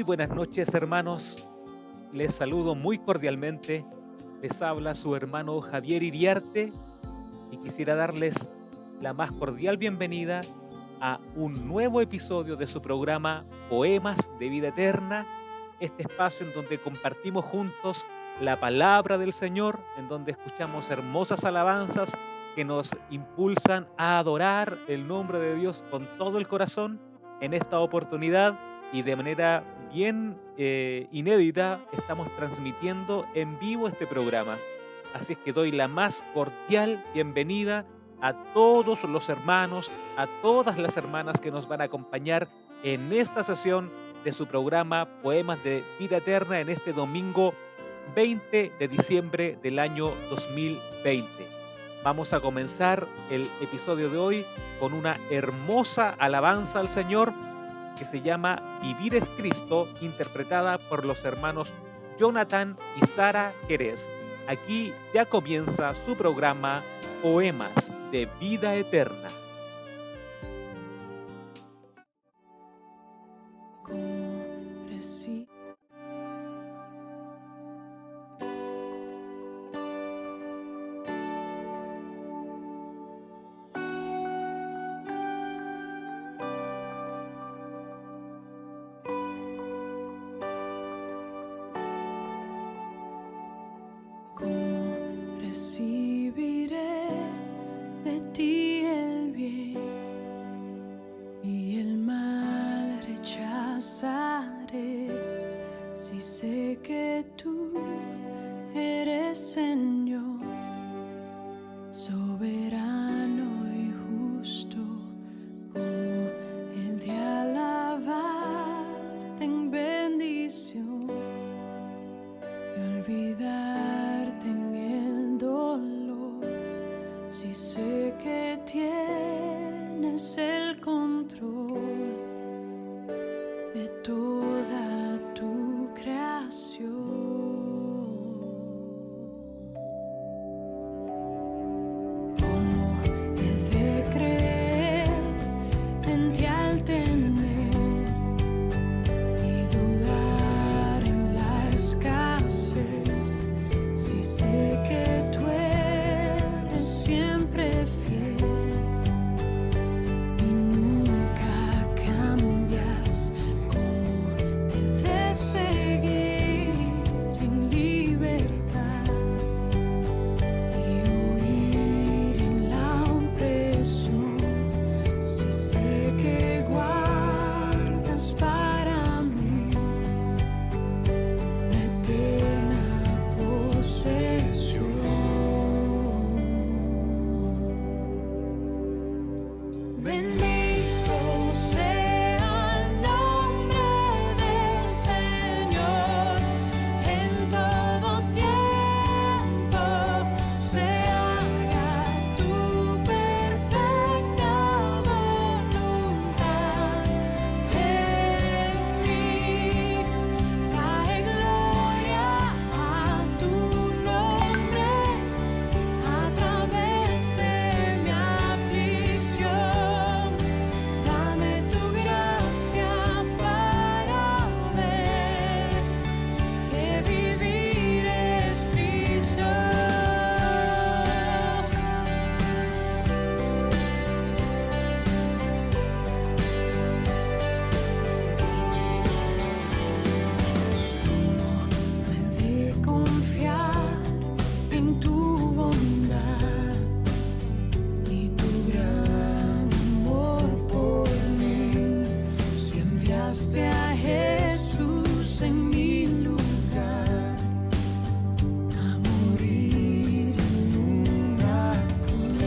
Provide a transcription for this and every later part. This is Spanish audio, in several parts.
buenas noches, hermanos. Les saludo muy cordialmente. Les habla su hermano Javier Iriarte y quisiera darles la más cordial bienvenida a un nuevo episodio de su programa Poemas de Vida Eterna, este espacio en donde compartimos juntos la palabra del Señor, en donde escuchamos hermosas alabanzas que nos impulsan a adorar el nombre de Dios con todo el corazón. En esta oportunidad y de manera bien inédita estamos transmitiendo en vivo este programa. Así es que doy la más cordial bienvenida a todos los hermanos, a todas las hermanas que nos van a acompañar en esta sesión de su programa Poemas de Vida Eterna en este domingo 20 de diciembre del año 2020. Vamos a comenzar el episodio de hoy con una hermosa alabanza al Señor que se llama Vivir es Cristo, interpretada por los hermanos Jonathan y Sara Jerez. Aquí ya comienza su programa Poemas de Vida Eterna. Recibiré de ti el bien y el mal rechazaré si sé que tú eres Señor, soberano y justo, como el de alabarte en bendición y olvidarte en el dolor, si sé que tienes el control de toda tu creación. ¿Cómo he de creer en ti al tener y dudar en la escasez, si sé que tú eres siempre fiel y nunca cambias? ¿Cómo te de seguir en libertad y huir en la opresión, si sé que guardas para mí una eterna posesión? Bendito sea el nombre del Señor en todo tiempo, se haga tu perfecta voluntad en mí. Trae gloria a tu nombre a través de mi aflicción. Dame tu gracia para ver que vivir es Cristo. ¿Cómo me de confiar en tu bondad y tu gran amor por mí? Si enviaste a Jesús en mi lugar a morir en una cruz,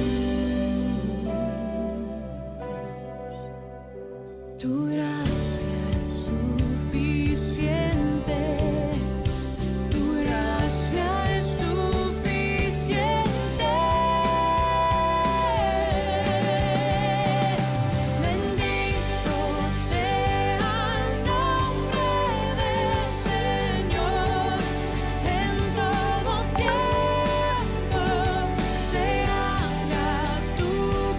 tu gracia es suficiente. Tu gracia es suficiente. Bendito sea el nombre del Señor en todo tiempo, se haga tu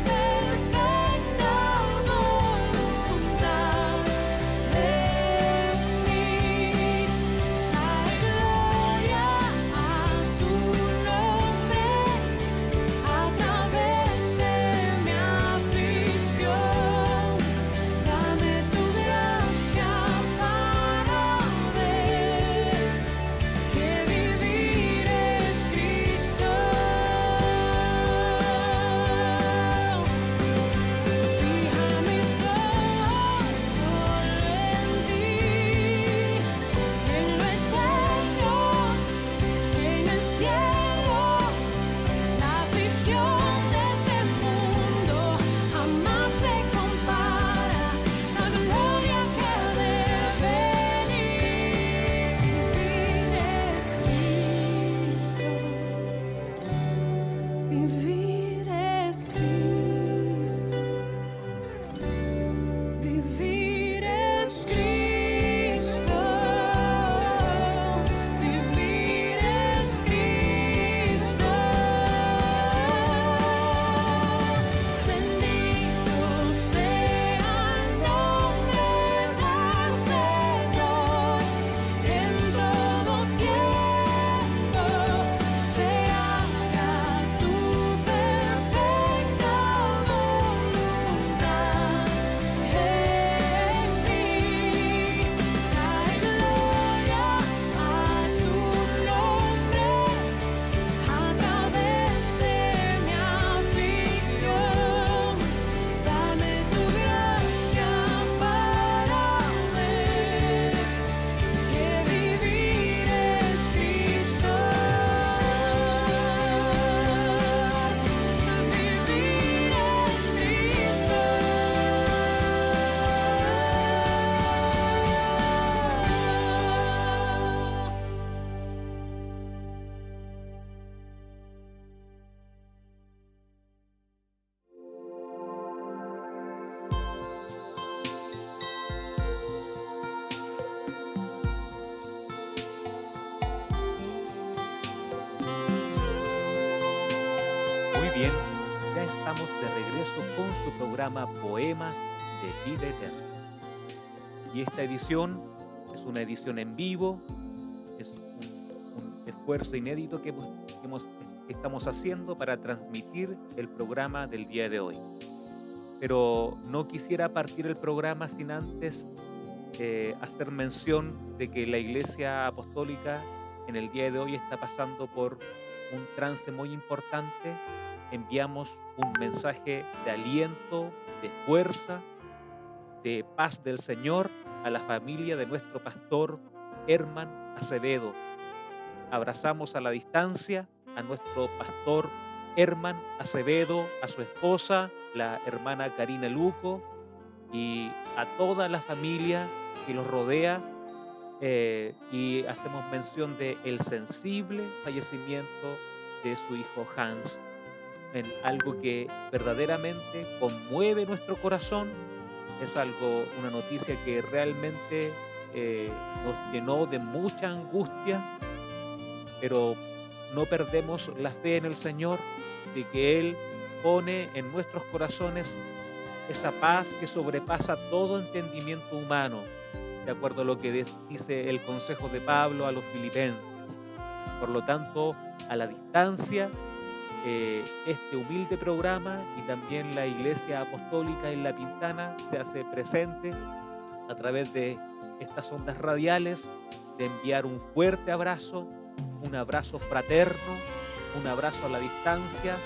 perfecta voluntad. ya estamos de regreso con su programa Poemas de Vida Eterna. Y esta edición es una edición en vivo, es un esfuerzo inédito que estamos haciendo para transmitir el programa del día de hoy. Pero no quisiera partir el programa sin antes hacer mención de que la Iglesia Apostólica en el día de hoy está pasando por un trance muy importante. Enviamos un mensaje de aliento, de fuerza, de paz del Señor a la familia de nuestro pastor Herman Acevedo. Abrazamos a la distancia a nuestro pastor Herman Acevedo, a su esposa, la hermana Karina Luco, y a toda la familia que los rodea, y hacemos mención de el sensible fallecimiento de su hijo Hans, en algo que verdaderamente conmueve nuestro corazón. Es una noticia que realmente nos llenó de mucha angustia, pero no perdemos la fe en el Señor, de que Él pone en nuestros corazones esa paz que sobrepasa todo entendimiento humano, de acuerdo a lo que dice el consejo de Pablo a los filipenses. Por lo tanto, a la distancia, este humilde programa y también la Iglesia Apostólica en La Pintana se hace presente a través de estas ondas radiales, de enviar un fuerte abrazo, un abrazo fraterno, un abrazo a la distancia,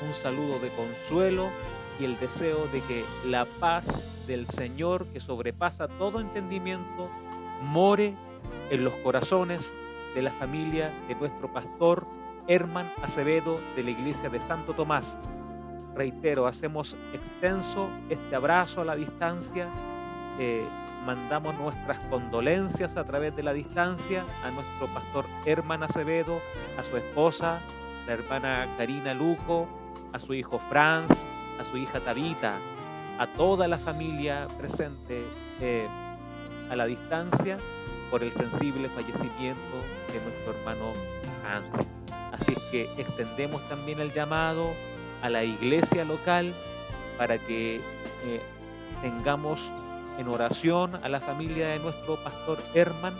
un saludo de consuelo y el deseo de que la paz del Señor, que sobrepasa todo entendimiento, more en los corazones de la familia de nuestro pastor Herman Acevedo de la Iglesia de Santo Tomás. Reitero, hacemos extenso este abrazo a la distancia, mandamos nuestras condolencias a través de la distancia a nuestro pastor Herman Acevedo, a su esposa, la hermana Karina Luco, a su hijo Franz, a su hija Tabita, a toda la familia presente a la distancia por el sensible fallecimiento de nuestro hermano Hans. Así es que extendemos también el llamado a la iglesia local para que tengamos en oración a la familia de nuestro pastor Herman.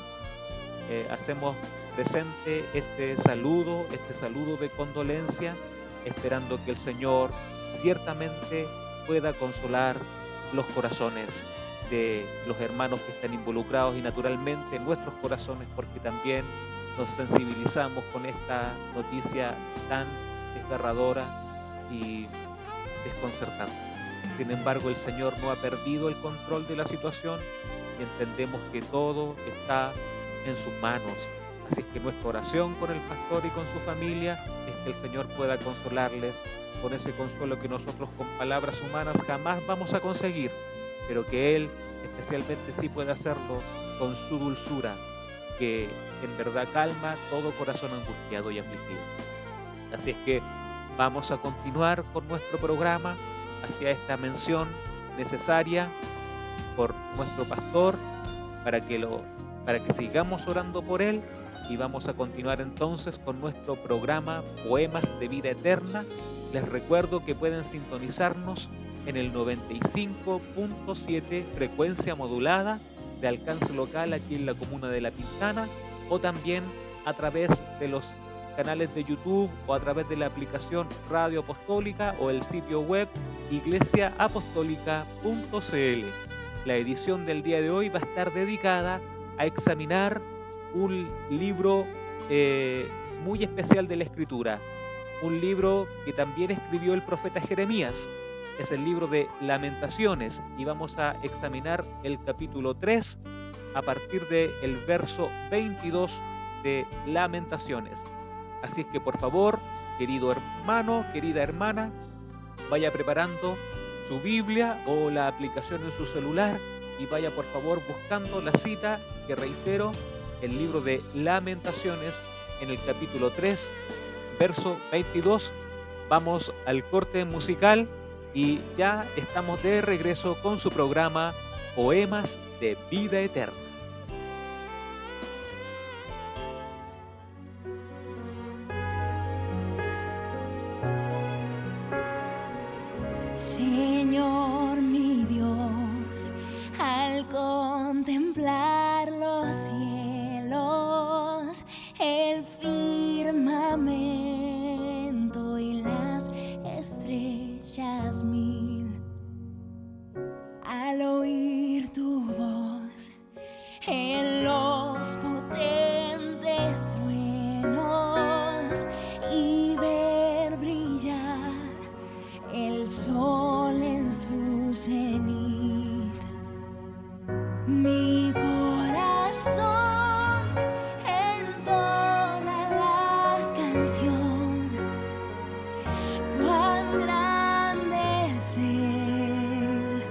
Hacemos presente este saludo de condolencia, esperando que el Señor ciertamente pueda consolar los corazones de los hermanos que están involucrados y naturalmente nuestros corazones, porque también nos sensibilizamos con esta noticia tan desgarradora y desconcertante. Sin embargo, el Señor no ha perdido el control de la situación y entendemos que todo está en sus manos. Así es que nuestra oración con el pastor y con su familia es que el Señor pueda consolarles con ese consuelo que nosotros con palabras humanas jamás vamos a conseguir, pero que Él especialmente sí puede hacerlo con su dulzura, que en verdad calma todo corazón angustiado y afligido. Así es que vamos a continuar con nuestro programa hacia esta mención necesaria por nuestro pastor para que sigamos orando por él, y vamos a continuar entonces con nuestro programa Poemas de Vida Eterna. Les recuerdo que pueden sintonizarnos en el 95.7 frecuencia modulada de alcance local aquí en la comuna de La Pintana, o también a través de los canales de YouTube o a través de la aplicación Radio Apostólica o el sitio web iglesiaapostólica.cl. La edición del día de hoy va a estar dedicada a examinar un libro muy especial de la Escritura, un libro que también escribió el profeta Jeremías. Es el libro de Lamentaciones y vamos a examinar el capítulo 3 a partir del verso 22 de Lamentaciones. Así es que por favor, querido hermano, querida hermana, vaya preparando su Biblia o la aplicación en su celular y vaya por favor buscando la cita que, reitero, el libro de Lamentaciones en el capítulo 3, verso 22. Vamos al corte musical y ya estamos de regreso con su programa Poemas de Vida Eterna. Señor mi Dios, al contemplar los cielos, el firmamento y las estrellas mil, al oír tu voz en los potentes truenos y ver brillar el sol en su cenit, mi corazón entona la canción. Cuán grande es Él,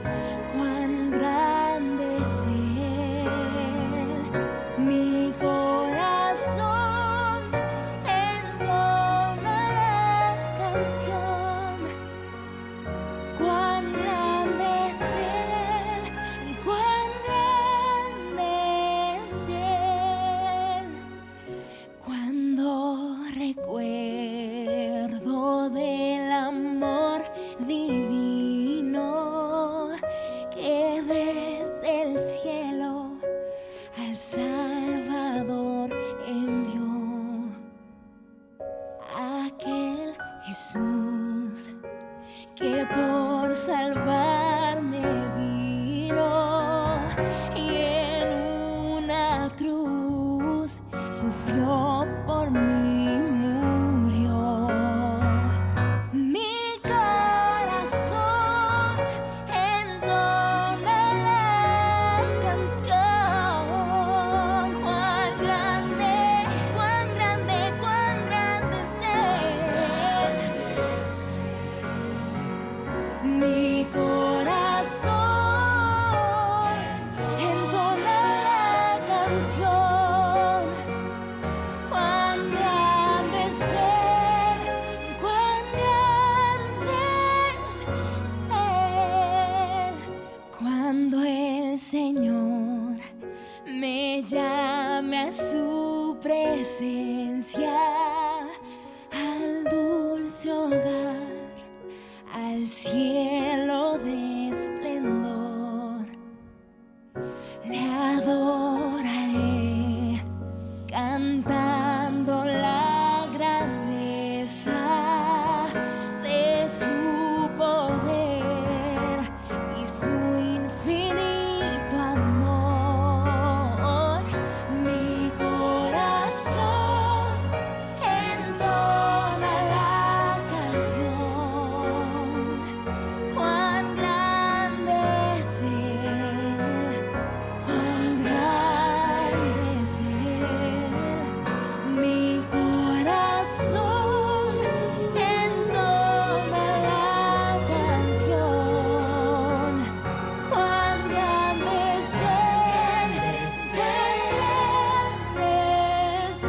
cuán grande es Él, mi corazón entona la canción. Cuán grande es Él, cuán grande es Él. Cuando recuerdo del amor divino que desde el cielo al Salvador envió, aquel Jesús que por salvarme vino y en una cruz sufrió por mí, murió. Mi corazón entona la canción. Cuán grande, cuán grande, cuán grande es Él. Mi corazón entona la canción. Cuán grande es Él, cuán grande es Él. Cuando el Señor me llame a su presencia, al dulce hogar, al cielo de esplendor, le adoraré cantando la grandeza de su poder y su infinito amor. Mi corazón entona la canción. Cuán grande es Él, cuán grande es Él. Mi corazón entona la canción. Cuán grande es Él, cuán grande es Él.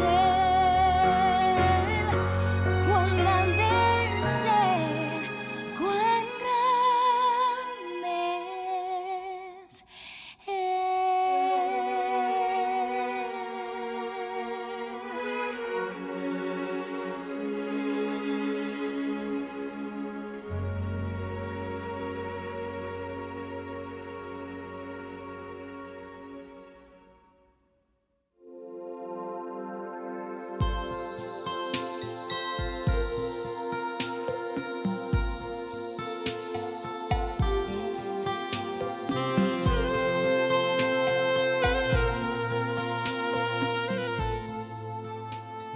Cuán grande es Él, cuán grande es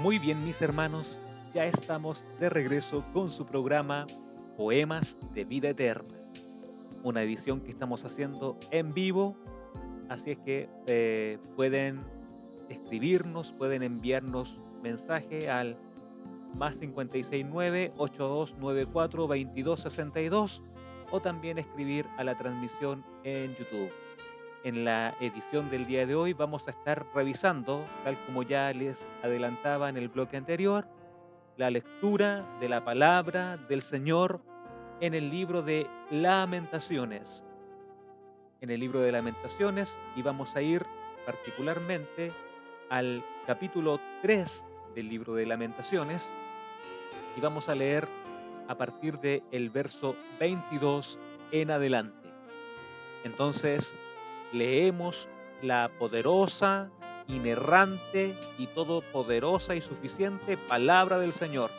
Muy bien, mis hermanos, ya estamos de regreso con su programa Poemas de Vida Eterna, una edición que estamos haciendo en vivo, así es que pueden escribirnos, pueden enviarnos mensaje al más 569-8294-2262 o también escribir a la transmisión en YouTube. En la edición del día de hoy vamos a estar revisando, tal como ya les adelantaba en el bloque anterior, la lectura de la palabra del Señor en el libro de Lamentaciones. En el libro de Lamentaciones, y vamos a ir particularmente al capítulo 3 del libro de Lamentaciones y vamos a leer a partir del verso 22 en adelante. Entonces, leemos la poderosa, inerrante y todopoderosa y suficiente palabra del Señor.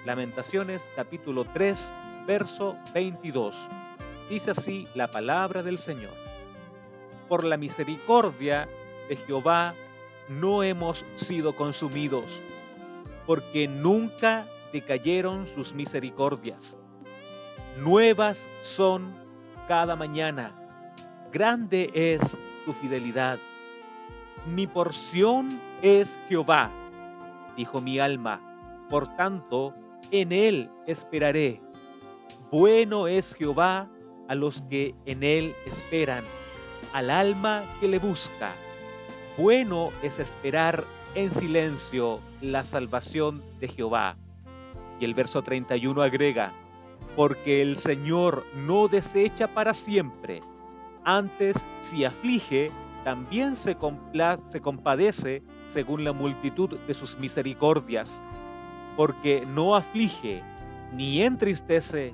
Lamentaciones capítulo 3, verso 22. Dice así la palabra del Señor. Por la misericordia de Jehová no hemos sido consumidos, porque nunca decayeron sus misericordias. Nuevas son cada mañana. Grande es tu fidelidad. Mi porción es Jehová, dijo mi alma, por tanto, en él esperaré. Bueno es Jehová a los que en él esperan, al alma que le busca. Bueno es esperar en silencio la salvación de Jehová. Y el verso 31 agrega, porque el Señor no desecha para siempre, antes si aflige, también se compadece según la multitud de sus misericordias, porque no aflige ni entristece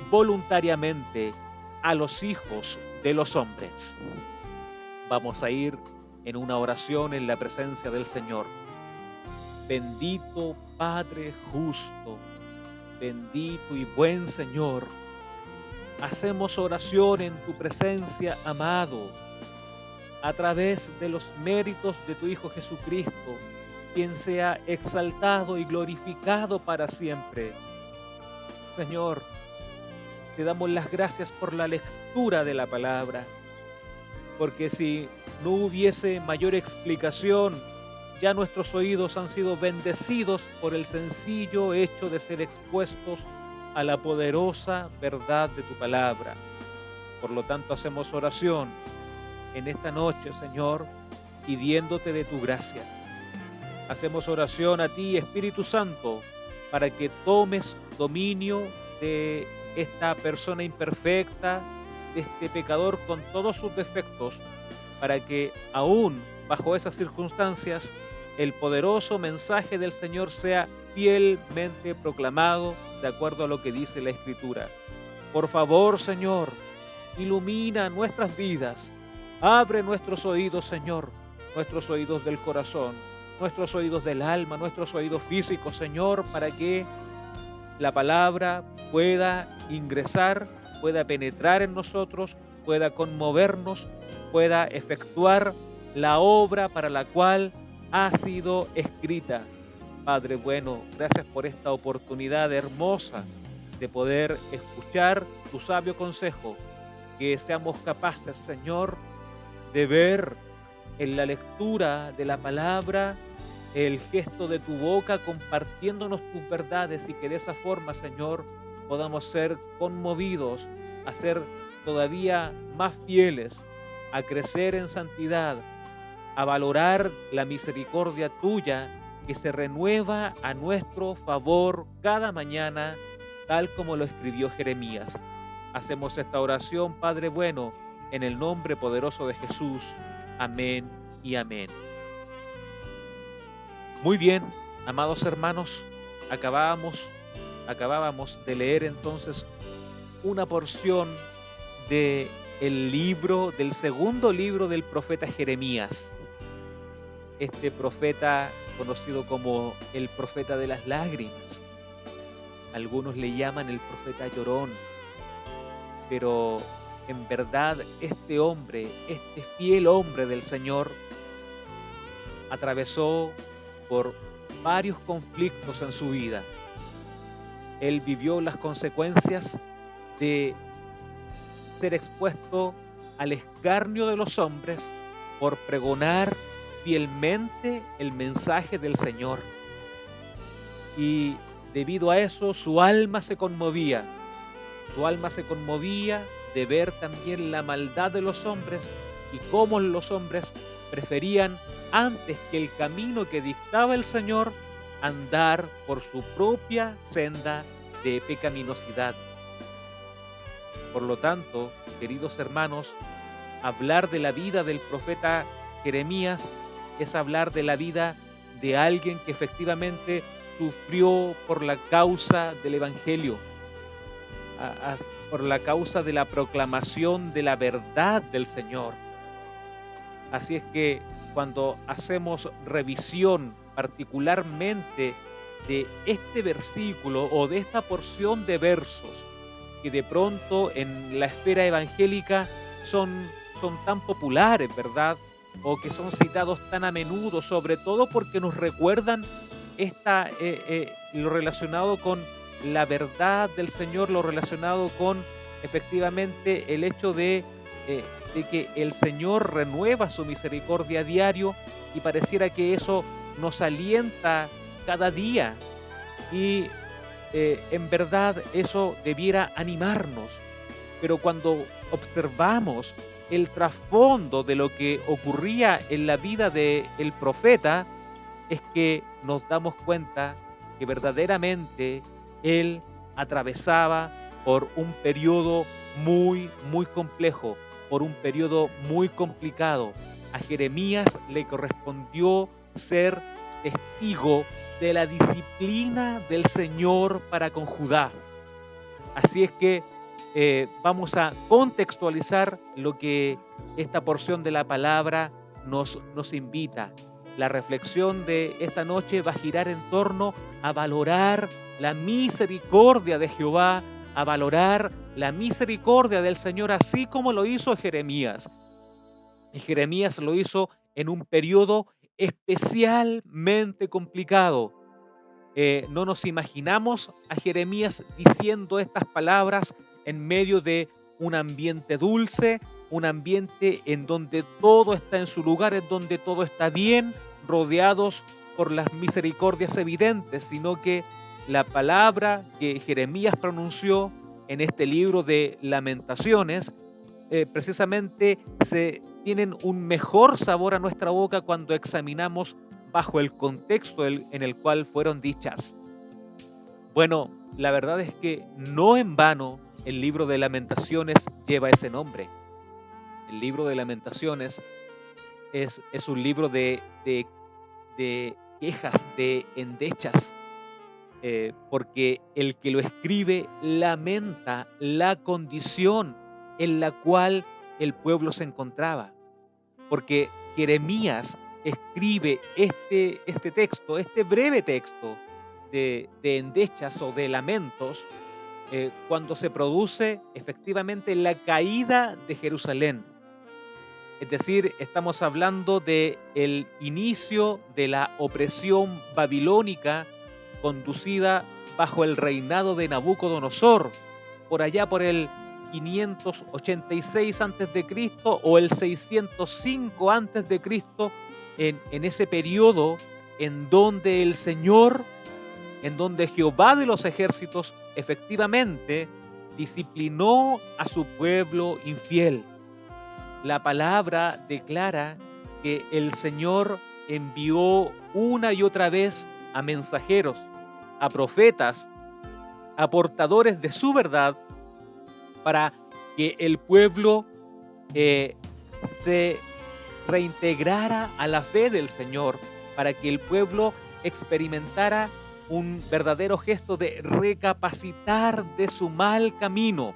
voluntariamente a los hijos de los hombres. Vamos a ir en una oración en la presencia del Señor. Bendito Padre justo, bendito y buen Señor, hacemos oración en tu presencia, amado, a través de los méritos de tu Hijo Jesucristo, quien sea exaltado y glorificado para siempre. Señor, te damos las gracias por la lectura de la palabra, porque si no hubiese mayor explicación, ya nuestros oídos han sido bendecidos por el sencillo hecho de ser expuestos a la poderosa verdad de tu palabra. Por lo tanto, hacemos oración en esta noche, Señor, pidiéndote de tu gracia. Hacemos oración a ti, Espíritu Santo, para que tomes dominio de esta persona imperfecta, de este pecador con todos sus defectos, para que aún bajo esas circunstancias el poderoso mensaje del Señor sea fielmente proclamado de acuerdo a lo que dice la Escritura. Por favor, Señor, ilumina nuestras vidas, abre nuestros oídos, Señor, nuestros oídos del corazón, nuestros oídos del alma, nuestros oídos físicos, Señor, para que la palabra pueda ingresar, pueda penetrar en nosotros, pueda conmovernos, pueda efectuar la obra para la cual ha sido escrita. Padre bueno, gracias por esta oportunidad hermosa de poder escuchar tu sabio consejo, que seamos capaces, Señor, de ver en la lectura de la palabra el gesto de tu boca compartiéndonos tus verdades y que de esa forma, Señor, podamos ser conmovidos a ser todavía más fieles, a crecer en santidad, a valorar la misericordia tuya que se renueva a nuestro favor cada mañana, tal como lo escribió Jeremías. Hacemos esta oración, Padre bueno, en el nombre poderoso de Jesús. Amén y amén. Muy bien, amados hermanos, acabábamos de leer entonces una porción del segundo libro del profeta Jeremías. Este profeta conocido como el profeta de las lágrimas. Algunos le llaman el profeta llorón, pero en verdad este hombre, este fiel hombre del Señor, atravesó por varios conflictos en su vida. Él vivió las consecuencias de ser expuesto al escarnio de los hombres por pregonar fielmente el mensaje del Señor. Y debido a eso su alma se conmovía. Su alma se conmovía de ver también la maldad de los hombres y cómo los hombres preferían, antes que el camino que dictaba el Señor, andar por su propia senda de pecaminosidad. Por lo tanto, queridos hermanos, hablar de la vida del profeta Jeremías es hablar de la vida de alguien que efectivamente sufrió por la causa del Evangelio, por la causa de la proclamación de la verdad del Señor. Así es que cuando hacemos revisión particularmente de este versículo o de esta porción de versos que de pronto en la esfera evangélica son tan populares, ¿verdad? O que son citados tan a menudo, sobre todo porque nos recuerdan lo relacionado con la verdad del Señor, lo relacionado con efectivamente el hecho de que el Señor renueva su misericordia a diario, y pareciera que eso nos alienta cada día, y en verdad eso debiera animarnos. Pero cuando observamos el trasfondo de lo que ocurría en la vida del profeta, es que nos damos cuenta que verdaderamente él atravesaba por un periodo muy, muy complejo, por un periodo muy complicado. A Jeremías le correspondió ser testigo de la disciplina del Señor para con Judá. Así es que vamos a contextualizar lo que esta porción de la palabra nos invita. La reflexión de esta noche va a girar en torno a valorar la misericordia de Jehová, a valorar la misericordia del Señor, así como lo hizo Jeremías. Y Jeremías lo hizo en un periodo especialmente complicado. No nos imaginamos a Jeremías diciendo estas palabras en medio de un ambiente dulce, un ambiente en donde todo está en su lugar, en donde todo está bien, rodeados por las misericordias evidentes, sino que la palabra que Jeremías pronunció en este libro de Lamentaciones precisamente tienen un mejor sabor a nuestra boca cuando examinamos bajo el contexto en el cual fueron dichas. Bueno, la verdad es que no en vano el libro de Lamentaciones lleva ese nombre. El libro de Lamentaciones es un libro de quejas, de endechas, porque el que lo escribe lamenta la condición en la cual el pueblo se encontraba. Porque Jeremías escribe este texto, este breve texto de endechas o de lamentos, cuando se produce efectivamente la caída de Jerusalén. Es decir, estamos hablando del inicio de la opresión babilónica conducida bajo el reinado de Nabucodonosor, por allá por el 586 a.C. o el 605 a.C., en ese periodo en donde el Señor, en donde Jehová de los ejércitos efectivamente disciplinó a su pueblo infiel. La palabra declara que el Señor envió una y otra vez a mensajeros, a profetas, a portadores de su verdad, para que el pueblo se reintegrara a la fe del Señor, para que el pueblo experimentara un verdadero gesto de recapacitar de su mal camino.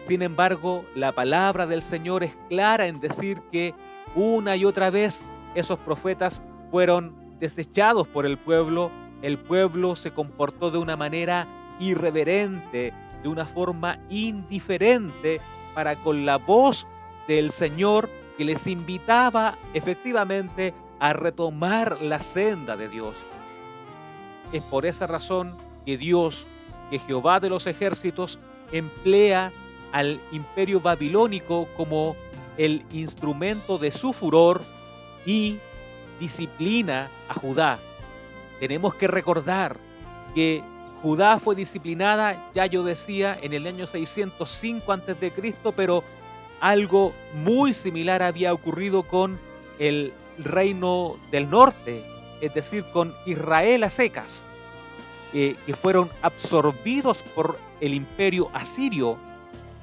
Sin embargo, la palabra del Señor es clara en decir que una y otra vez esos profetas fueron desechados por el pueblo se comportó de una manera irreverente, de una forma indiferente para con la voz del Señor que les invitaba efectivamente a retomar la senda de Dios. Es por esa razón que Dios, que Jehová de los ejércitos, emplea al imperio babilónico como el instrumento de su furor y disciplina a Judá. Tenemos que recordar que Judá fue disciplinada, ya yo decía, en el año 605 a.C., pero algo muy similar había ocurrido con el reino del norte, es decir, con Israel a secas, que fueron absorbidos por el imperio asirio,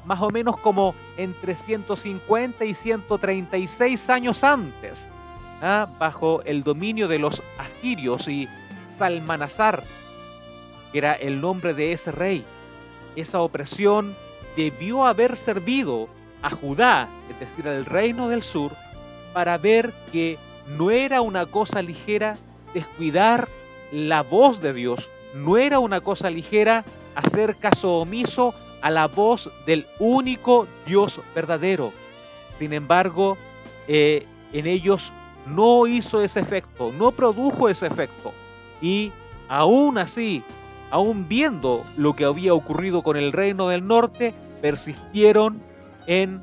más o menos como entre 150 y 136 años antes, bajo el dominio de los asirios y Salmanasar, que era el nombre de ese rey. esa opresión debió haber servido a Judá, es decir, al reino del sur, para ver que no era una cosa ligera descuidar la voz de Dios, no era una cosa ligera hacer caso omiso a la voz del único Dios verdadero. Sin embargo, en ellos no hizo ese efecto, no produjo ese efecto. Y aún así, aún viendo lo que había ocurrido con el reino del norte, persistieron en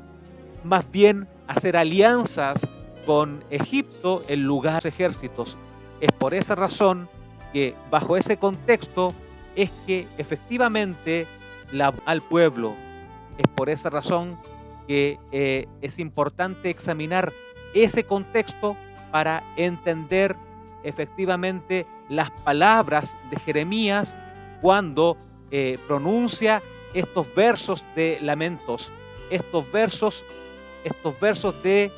más bien hacer alianzas con Egipto en lugar de ejércitos. Es por esa razón que bajo ese contexto es que efectivamente al pueblo. Es por esa razón que es importante examinar ese contexto para entender efectivamente las palabras de Jeremías cuando pronuncia estos versos de lamentos, estos versos de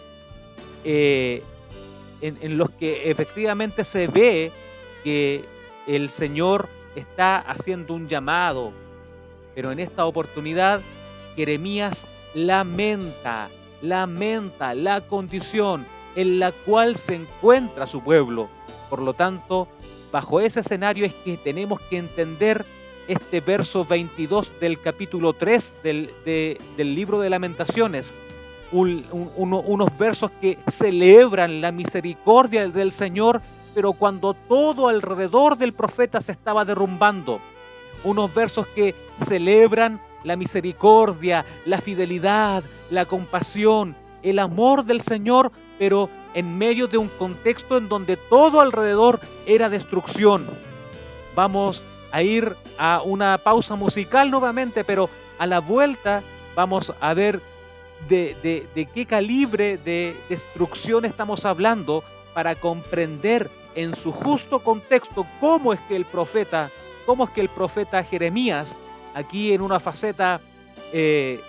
en los que efectivamente se ve que el Señor está haciendo un llamado, pero en esta oportunidad Jeremías lamenta la condición en la cual se encuentra su pueblo. Por lo tanto, bajo ese escenario es que tenemos que entender este verso 22 del capítulo 3 del libro de Lamentaciones, unos versos que celebran la misericordia del Señor, pero cuando todo alrededor del profeta se estaba derrumbando. Unos versos que celebran la misericordia, la fidelidad, la compasión, el amor del Señor, pero en medio de un contexto en donde todo alrededor era destrucción. Vamos a ir a una pausa musical nuevamente, pero a la vuelta vamos a ver de qué calibre de destrucción estamos hablando para comprender en su justo contexto cómo es que el profeta Jeremías, aquí en una faceta de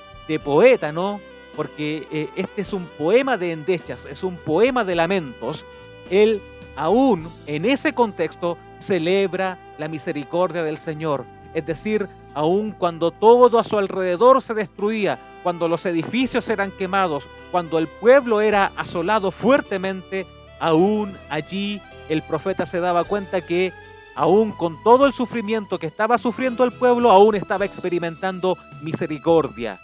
poeta, ¿no? Porque este es un poema de endechas, es un poema de lamentos. Él aún en ese contexto celebra la misericordia del Señor. Es decir, aun cuando todo a su alrededor se destruía, cuando los edificios eran quemados, cuando el pueblo era asolado fuertemente, aún allí el profeta se daba cuenta que aún con todo el sufrimiento que estaba sufriendo el pueblo, aún estaba experimentando misericordia.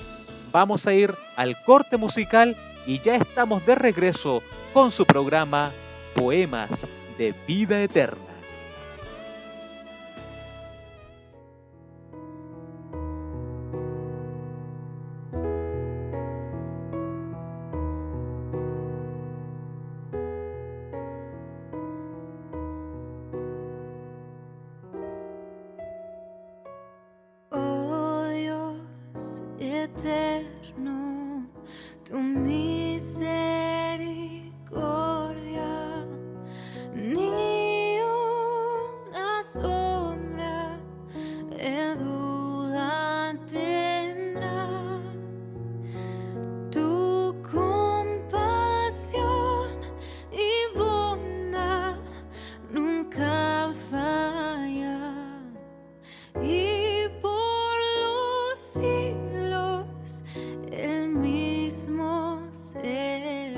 Vamos a ir al corte musical y ya estamos de regreso con su programa Poemas de Vida Eterna. Oh Dios eterno, tu misericordia ni una sombra de duda tendrá. Tu compasión y bondad nunca falla. Y por los siglos el mismo será.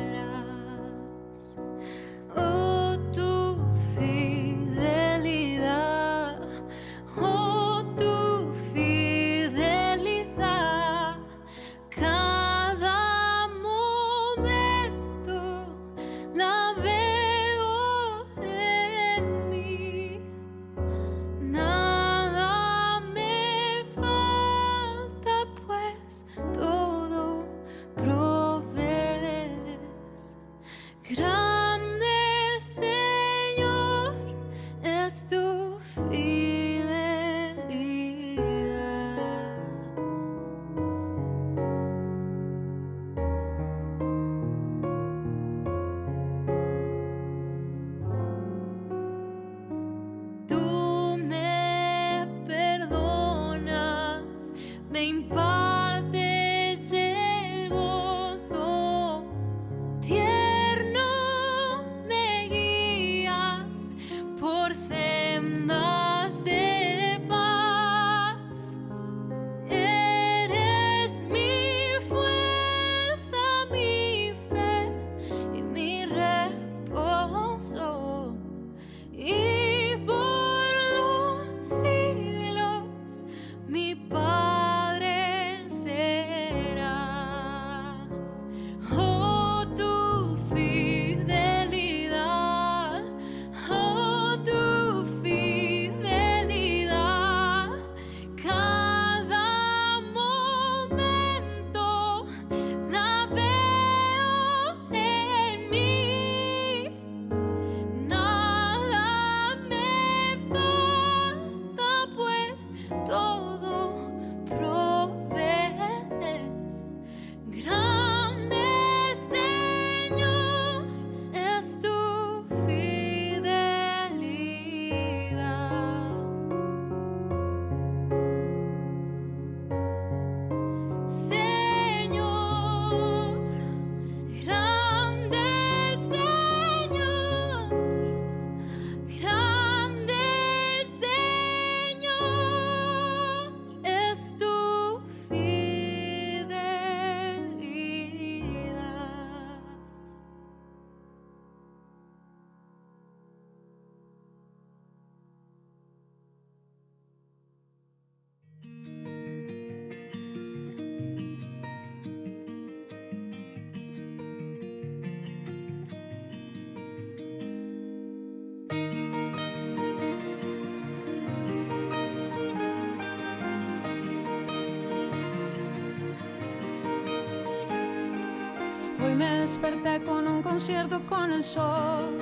Hoy me desperté con un concierto con el sol.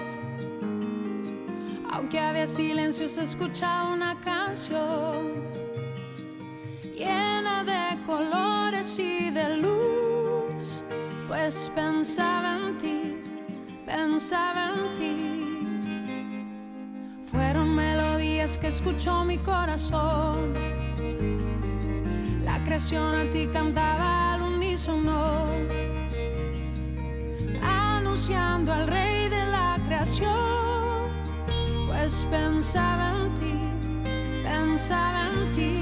Aunque había silencio, se escuchaba una canción llena de colores y de luz, pues pensaba en ti, pensaba en ti. Fueron melodías que escuchó mi corazón. La creación a ti cantaba al unísono, anunciando al Rey de la creación. Pues pensaba en ti, pensaba en ti.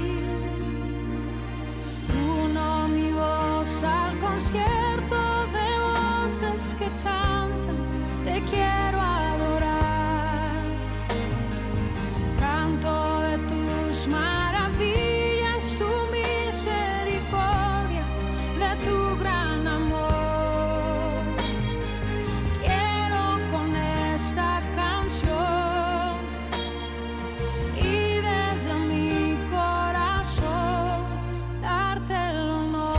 Uno mi voz al concierto de voces que cantan, te quiero adorar. Canto de tus maravillas, tu misericordia, de tu gran amor. Quiero con esta canción y desde mi corazón darte el honor.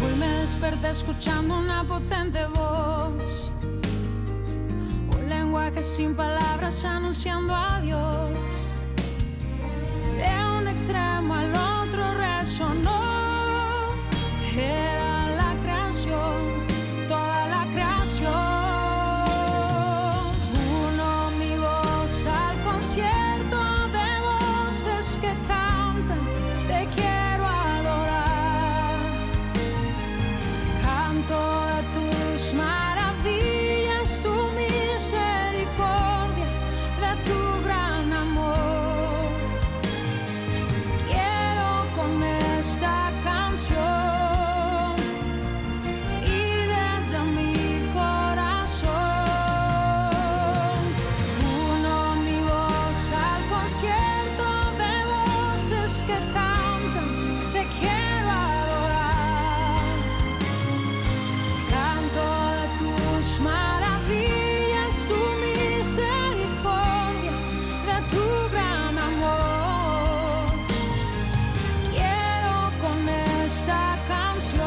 Hoy me desperté escuchando una potente voz, un lenguaje sin palabras anunciando a Dios. De un extremo al otro resonó. Era la creación, toda la creación. Uno mi voz al concierto de voces que cantan, te quiero adorar. Canto de tus maravillas, tu misericordia, de tu gran amor. Quiero con esta canción y desde mi corazón. Uno mi voz al concierto de voces que cantan, te quiero adorar. Canto de tus maravillas, tu misericordia, de tu gran amor. Quiero con esta canción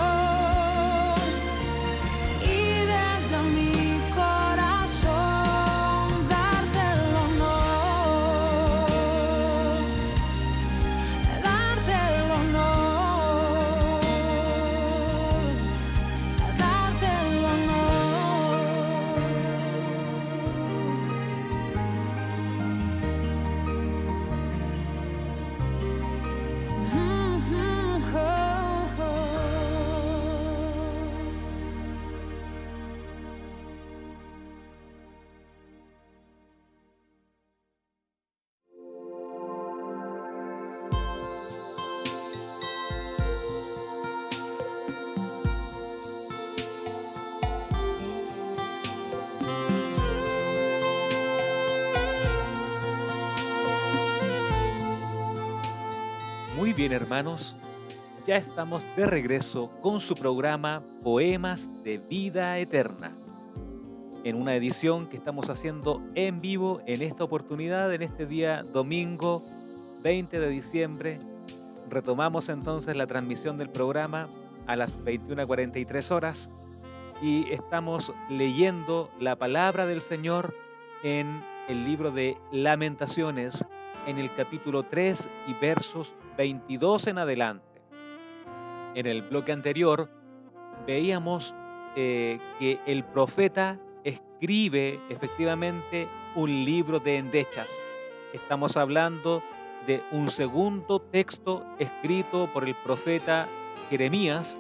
y desde mi corazón darte el honor, darte el honor, darte el honor. Oh, oh. Muy bien, hermanos, ya estamos de regreso con su programa Poemas de Vida Eterna, en una edición que estamos haciendo en vivo en esta oportunidad, en este día domingo 20 de diciembre. Retomamos entonces la transmisión del programa a las 21:43 horas y estamos leyendo la palabra del Señor en el libro de Lamentaciones, en el capítulo 3 y versos 22 en adelante. En el bloque anterior veíamos que el profeta escribe efectivamente un libro de endechas. Estamos hablando de un segundo texto escrito por el profeta Jeremías,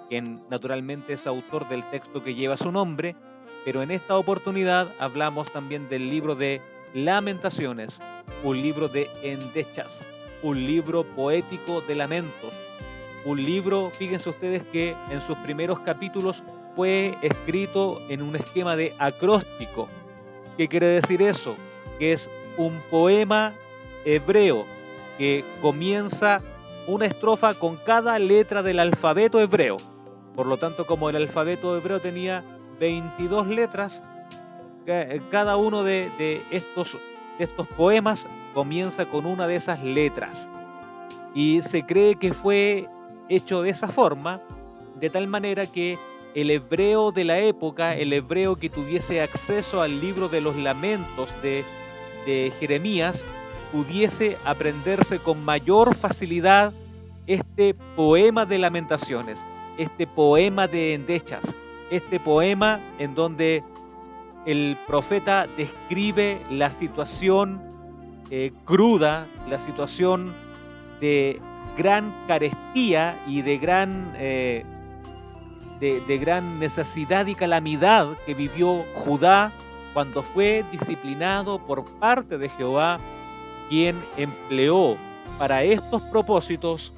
quien naturalmente es autor del texto que lleva su nombre, pero en esta oportunidad hablamos también del libro de Lamentaciones, un libro de endechas, un libro poético de lamentos, un libro, fíjense ustedes que en sus primeros capítulos fue escrito en un esquema de acróstico. ¿Qué quiere decir eso? Que es un poema hebreo que comienza una estrofa con cada letra del alfabeto hebreo. Por lo tanto, como el alfabeto hebreo tenía 22 letras, cada uno de de estos poemas comienza con una de esas letras. Y se cree que fue hecho de esa forma, de tal manera que el hebreo de la época, el hebreo que tuviese acceso al libro de los lamentos de Jeremías, pudiese aprenderse con mayor facilidad este poema de lamentaciones, este poema de endechas, este poema en donde el profeta describe la situación cruda, la situación de gran carestía y de gran necesidad y calamidad que vivió Judá cuando fue disciplinado por parte de Jehová, quien empleó para estos propósitos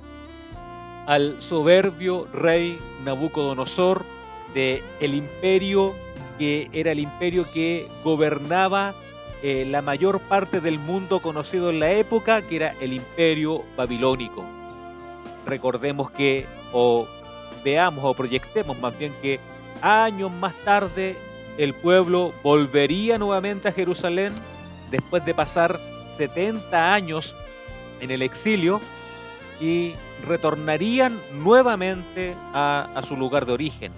al soberbio rey Nabucodonosor el imperio que era el imperio que gobernaba la mayor parte del mundo conocido en la época, que era el imperio babilónico. Recordemos que, o veamos o proyectemos más bien que años más tarde el pueblo volvería nuevamente a Jerusalén después de pasar 70 años en el exilio y retornarían nuevamente a su lugar de origen.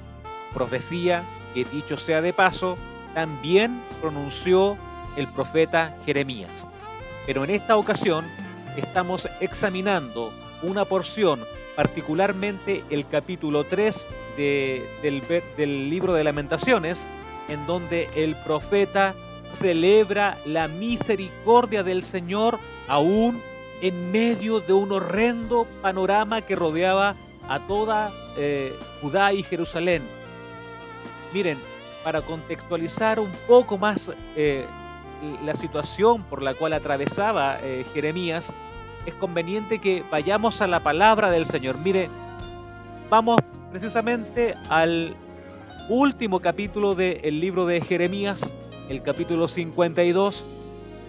Profecía que, dicho sea de paso, también pronunció el profeta Jeremías. Pero en esta ocasión estamos examinando una porción, particularmente el capítulo 3 del libro de Lamentaciones, en donde el profeta celebra la misericordia del Señor aún en medio de un horrendo panorama que rodeaba a toda Judá y Jerusalén. Miren, para contextualizar un poco más la situación por la cual atravesaba Jeremías, es conveniente que vayamos a la palabra del Señor. Mire, vamos precisamente al último capítulo del libro de Jeremías, el capítulo 52,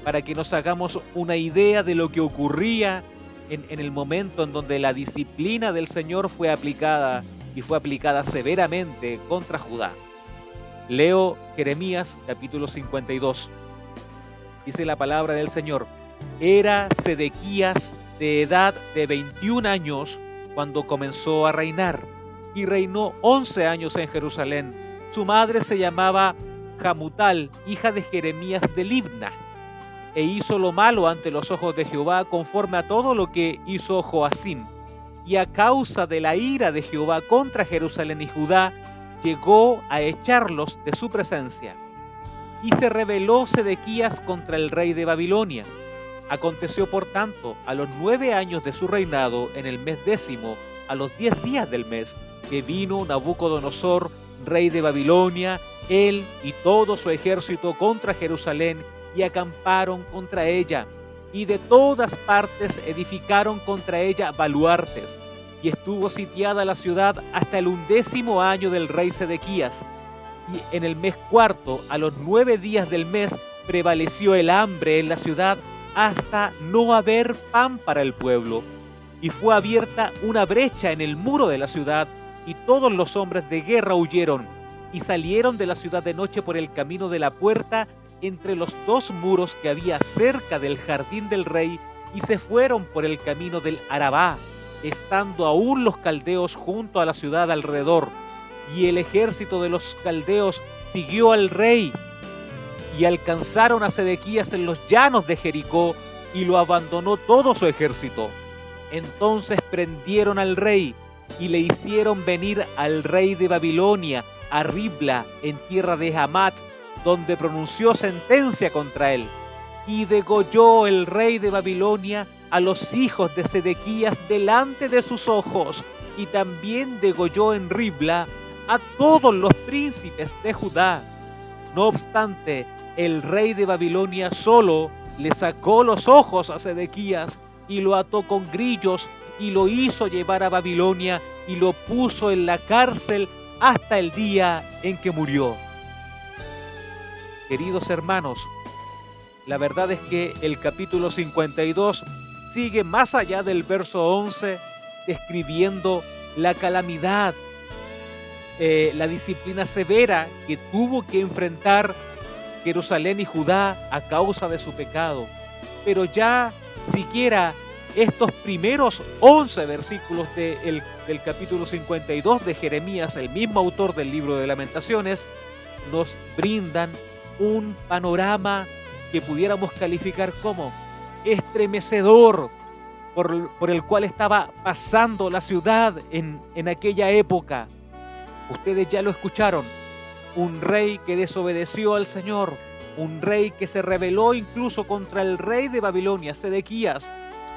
para que nos hagamos una idea de lo que ocurría en el momento en donde la disciplina del Señor fue aplicada y fue aplicada severamente contra Judá. Leo Jeremías capítulo 52. Dice la palabra del Señor: era Sedequías de edad de 21 años cuando comenzó a reinar, y reinó 11 años en Jerusalén. Su madre se llamaba Hamutal, hija de Jeremías de Libna, e hizo lo malo ante los ojos de Jehová, conforme a todo lo que hizo Joacim. Y a causa de la ira de Jehová contra Jerusalén y Judá, llegó a echarlos de su presencia. Y se rebeló Sedequías contra el rey de Babilonia. Aconteció por tanto a los 9 años de su reinado, en el mes 10º, a los 10 días del mes, que vino Nabucodonosor, rey de Babilonia, él y todo su ejército contra Jerusalén, y acamparon contra ella, y de todas partes edificaron contra ella baluartes, y estuvo sitiada la ciudad hasta el 11º año del rey Sedequías. Y en el mes 4º, a los 9 días del mes, prevaleció el hambre en la ciudad hasta no haber pan para el pueblo. Y fue abierta una brecha en el muro de la ciudad, y todos los hombres de guerra huyeron, y salieron de la ciudad de noche por el camino de la puerta, entre los 2 muros que había cerca del jardín del rey, y se fueron por el camino del Arabá, estando aún los caldeos junto a la ciudad alrededor. Y el ejército de los caldeos siguió al rey, y alcanzaron a Sedequías en los llanos de Jericó, y lo abandonó todo su ejército. Entonces prendieron al rey, y le hicieron venir al rey de Babilonia a Ribla, en tierra de Hamat, donde pronunció sentencia contra él. Y degolló el rey de Babilonia a los hijos de Sedequías delante de sus ojos, y también degolló en Ribla a todos los príncipes de Judá. No obstante, el rey de Babilonia solo le sacó los ojos a Sedequías, y lo ató con grillos, y lo hizo llevar a Babilonia, y lo puso en la cárcel hasta el día en que murió. Queridos hermanos, la verdad es que el capítulo 52 sigue más allá del verso 11, describiendo la calamidad, la disciplina severa que tuvo que enfrentar Jerusalén y Judá a causa de su pecado. Pero ya siquiera estos primeros 11 versículos del capítulo 52 de Jeremías, el mismo autor del libro de Lamentaciones, nos brindan un panorama que pudiéramos calificar como estremecedor por el cual estaba pasando la ciudad en aquella época. Ustedes ya lo escucharon, un rey que desobedeció al Señor, un rey que se rebeló incluso contra el rey de Babilonia, Sedequías,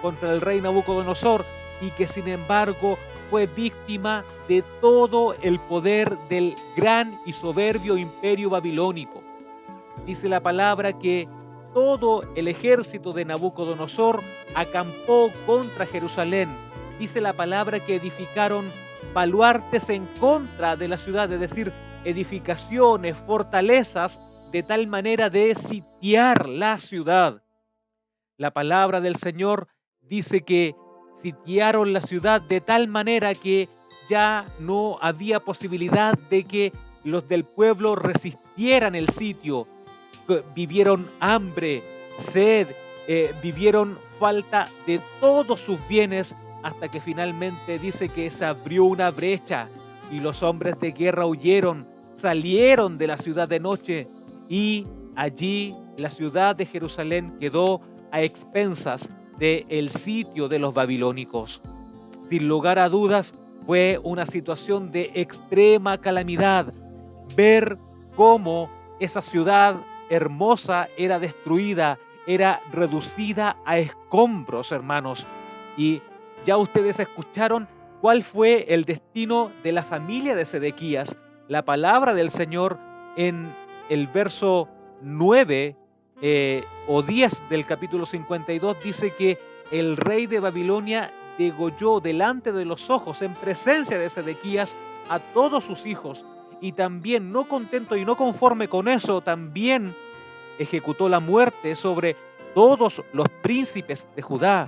contra el rey Nabucodonosor, y que sin embargo fue víctima de todo el poder del gran y soberbio imperio babilónico. Dice la palabra que todo el ejército de Nabucodonosor acampó contra Jerusalén. Dice la palabra que edificaron baluartes en contra de la ciudad, es decir, edificaciones, fortalezas, de tal manera de sitiar la ciudad. La palabra del Señor dice que sitiaron la ciudad de tal manera que ya no había posibilidad de que los del pueblo resistieran el sitio. Vivieron hambre, sed, vivieron falta de todos sus bienes, hasta que finalmente dice que se abrió una brecha y los hombres de guerra huyeron, salieron de la ciudad de noche, y allí la ciudad de Jerusalén quedó a expensas del sitio de los babilónicos. Sin lugar a dudas, fue una situación de extrema calamidad ver cómo esa ciudad hermosa era destruida, era reducida a escombros, hermanos. Y ya ustedes escucharon cuál fue el destino de la familia de Sedequías. La palabra del Señor en el verso 9 o 10 del capítulo 52 dice que el rey de Babilonia degolló delante de los ojos, en presencia de Sedequías, a todos sus hijos, y también, no contento y no conforme con eso, también ejecutó la muerte sobre todos los príncipes de Judá.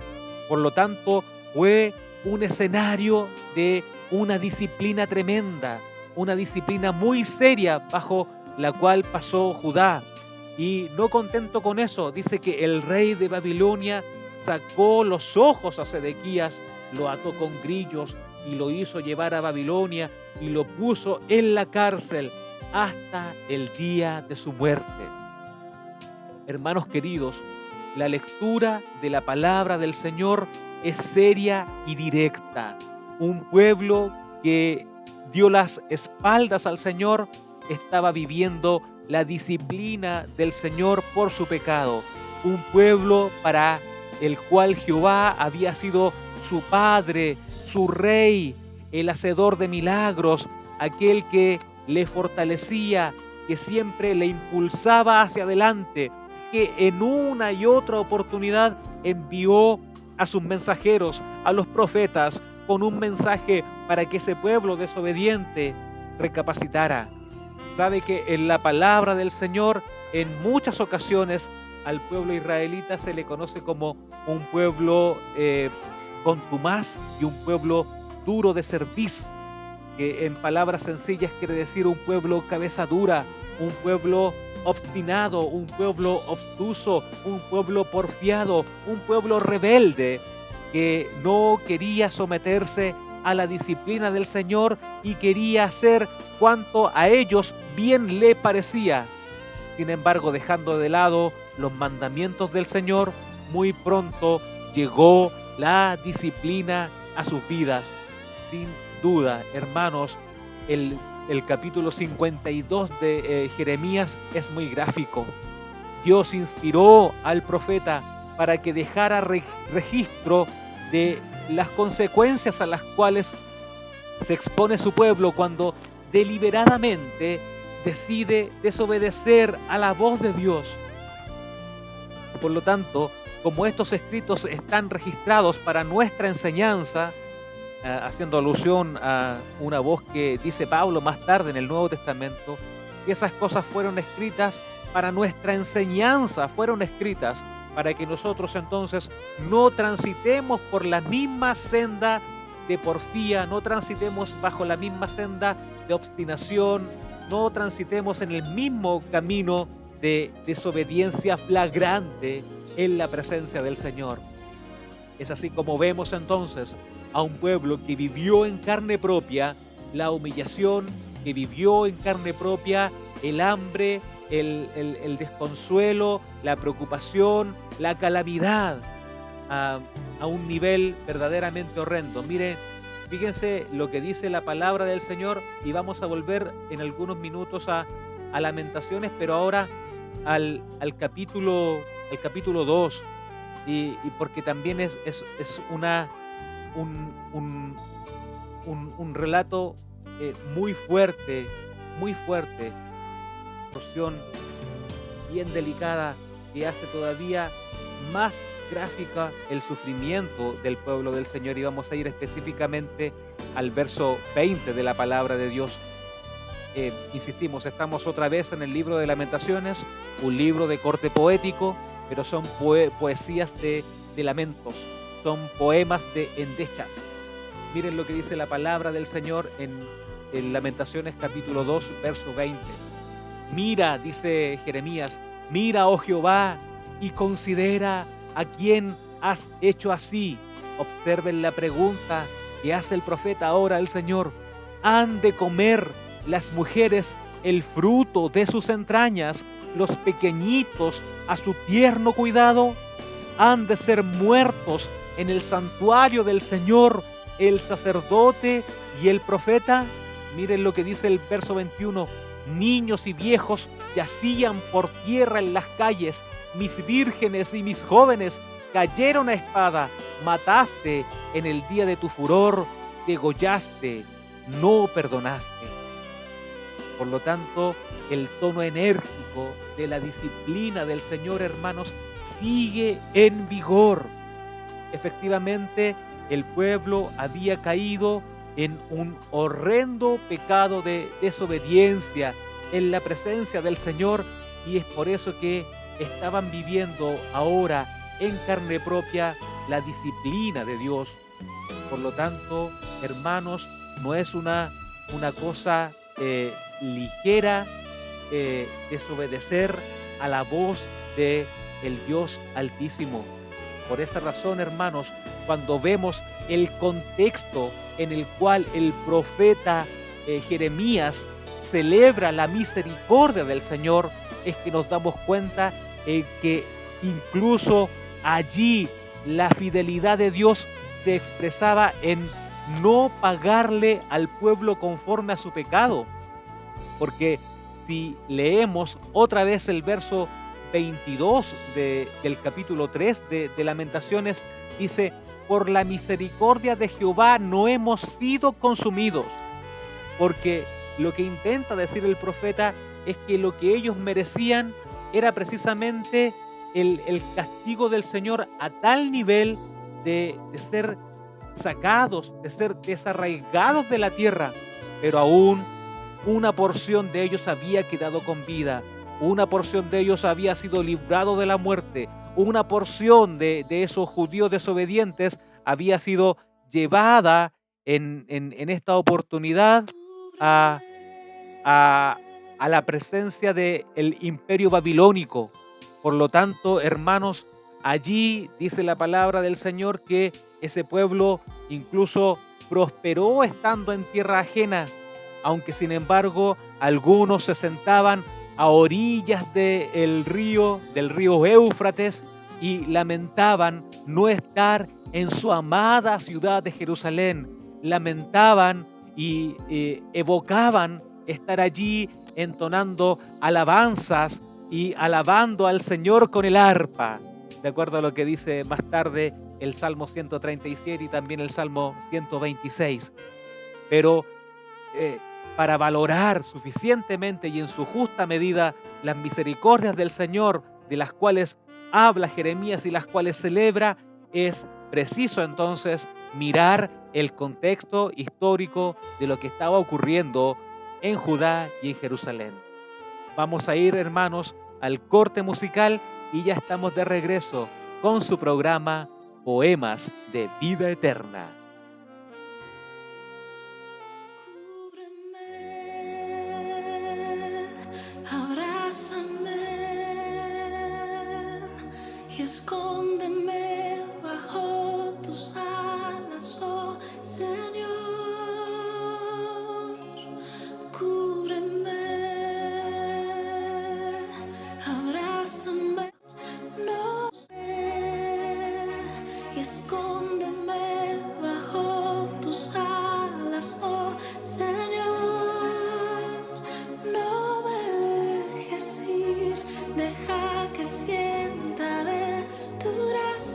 Por lo tanto, fue un escenario de una disciplina tremenda, una disciplina muy seria bajo la cual pasó Judá. Y no contento con eso, dice que el rey de Babilonia sacó los ojos a Sedequías, lo ató con grillos y lo hizo llevar a Babilonia y lo puso en la cárcel hasta el día de su muerte. Hermanos queridos, la lectura de la palabra del Señor es seria y directa. Un pueblo que dio las espaldas al Señor estaba viviendo la disciplina del Señor por su pecado. Un pueblo para el cual Jehová había sido su padre, su rey, el hacedor de milagros, aquel que le fortalecía, que siempre le impulsaba hacia adelante, que en una y otra oportunidad envió a sus mensajeros, a los profetas, con un mensaje para que ese pueblo desobediente recapacitara. Sabe que en la palabra del Señor, en muchas ocasiones, al pueblo israelita se le conoce como un pueblo contumaz y un pueblo duro de cerviz, que en palabras sencillas quiere decir un pueblo cabeza dura, un pueblo obstinado, un pueblo obstuso, un pueblo porfiado, un pueblo rebelde que no quería someterse a la disciplina del Señor y quería hacer cuanto a ellos bien le parecía. Sin embargo, dejando de lado los mandamientos del Señor, muy pronto llegó la disciplina a sus vidas. Sin duda, hermanos, el capítulo 52 de Jeremías es muy gráfico. Dios inspiró al profeta para que dejara registro de las consecuencias a las cuales se expone su pueblo cuando deliberadamente decide desobedecer a la voz de Dios. Por lo tanto, como estos escritos están registrados para nuestra enseñanza, haciendo alusión a una voz que dice Pablo más tarde en el Nuevo Testamento, que esas cosas fueron escritas para nuestra enseñanza, fueron escritas para que nosotros entonces no transitemos por la misma senda de porfía, no transitemos bajo la misma senda de obstinación, no transitemos en el mismo camino de desobediencia flagrante en la presencia del Señor. Es así como vemos entonces a un pueblo que vivió en carne propia la humillación, que vivió en carne propia el hambre, el desconsuelo, la preocupación, la calamidad a, a un nivel verdaderamente horrendo. Mire, fíjense lo que dice la palabra del Señor y vamos a volver en algunos minutos a Lamentaciones, pero ahora al capítulo 2 y porque también es un, un, un relato muy fuerte, porción bien delicada que hace todavía más gráfica el sufrimiento del pueblo del Señor y vamos a ir específicamente al verso 20 de la palabra de Dios. Insistimos, estamos otra vez en el libro de Lamentaciones, un libro de corte poético, pero son poesías de lamentos, son poemas de endechas. Miren lo que dice la palabra del Señor en Lamentaciones capítulo 2, verso 20. Mira, dice Jeremías, mira, oh Jehová, y considera a quién has hecho así. Observen la pregunta que hace el profeta ahora al Señor. ¿Han de comer las mujeres el fruto de sus entrañas, los pequeñitos a su tierno cuidado? ¿Han de ser muertos en el santuario del Señor el sacerdote y el profeta? Miren lo que dice el verso 21. Niños y viejos yacían por tierra en las calles, mis vírgenes y mis jóvenes cayeron a espada. Mataste en el día de tu furor, degollaste, no perdonaste. Por lo tanto, el tono enérgico de la disciplina del Señor, hermanos, sigue en vigor. Efectivamente, el pueblo había caído en un horrendo pecado de desobediencia en la presencia del Señor y es por eso que estaban viviendo ahora en carne propia la disciplina de Dios. Por lo tanto, hermanos, no es una cosa ligera desobedecer a la voz de el Dios Altísimo. Por esa razón, hermanos, cuando vemos el contexto en el cual el profeta Jeremías celebra la misericordia del Señor, es que nos damos cuenta que incluso allí la fidelidad de Dios se expresaba en no pagarle al pueblo conforme a su pecado. Porque si leemos otra vez el verso 22 del capítulo 3 de Lamentaciones, dice, por la misericordia de Jehová no hemos sido consumidos. Porque lo que intenta decir el profeta es que lo que ellos merecían era precisamente el castigo del Señor a tal nivel de ser sacados, de ser desarraigados de la tierra, pero aún una porción de ellos había quedado con vida, una porción de ellos había sido librado de la muerte, una porción de esos judíos desobedientes había sido llevada en esta oportunidad a la presencia del imperio babilónico. Por lo tanto, hermanos, allí dice la palabra del Señor que ese pueblo incluso prosperó estando en tierra ajena, aunque sin embargo algunos se sentaban a orillas del río Éufrates y lamentaban no estar en su amada ciudad de Jerusalén. Lamentaban y evocaban estar allí entonando alabanzas y alabando al Señor con el arpa, de acuerdo a lo que dice más tarde el Salmo 137 y también el Salmo 126. Pero para valorar suficientemente y en su justa medida las misericordias del Señor, de las cuales habla Jeremías y las cuales celebra, es preciso entonces mirar el contexto histórico de lo que estaba ocurriendo en Judá y en Jerusalén. Vamos a ir, hermanos, al corte musical y ya estamos de regreso con su programa Poemas de Vida Eterna. Abrázame, y escóndeme bajo tus alas, oh Señor. Cúbreme, abrázame, no y escóndeme bajo tus alas, oh Señor. No me dejes ir, deja que sienta de tu gracia.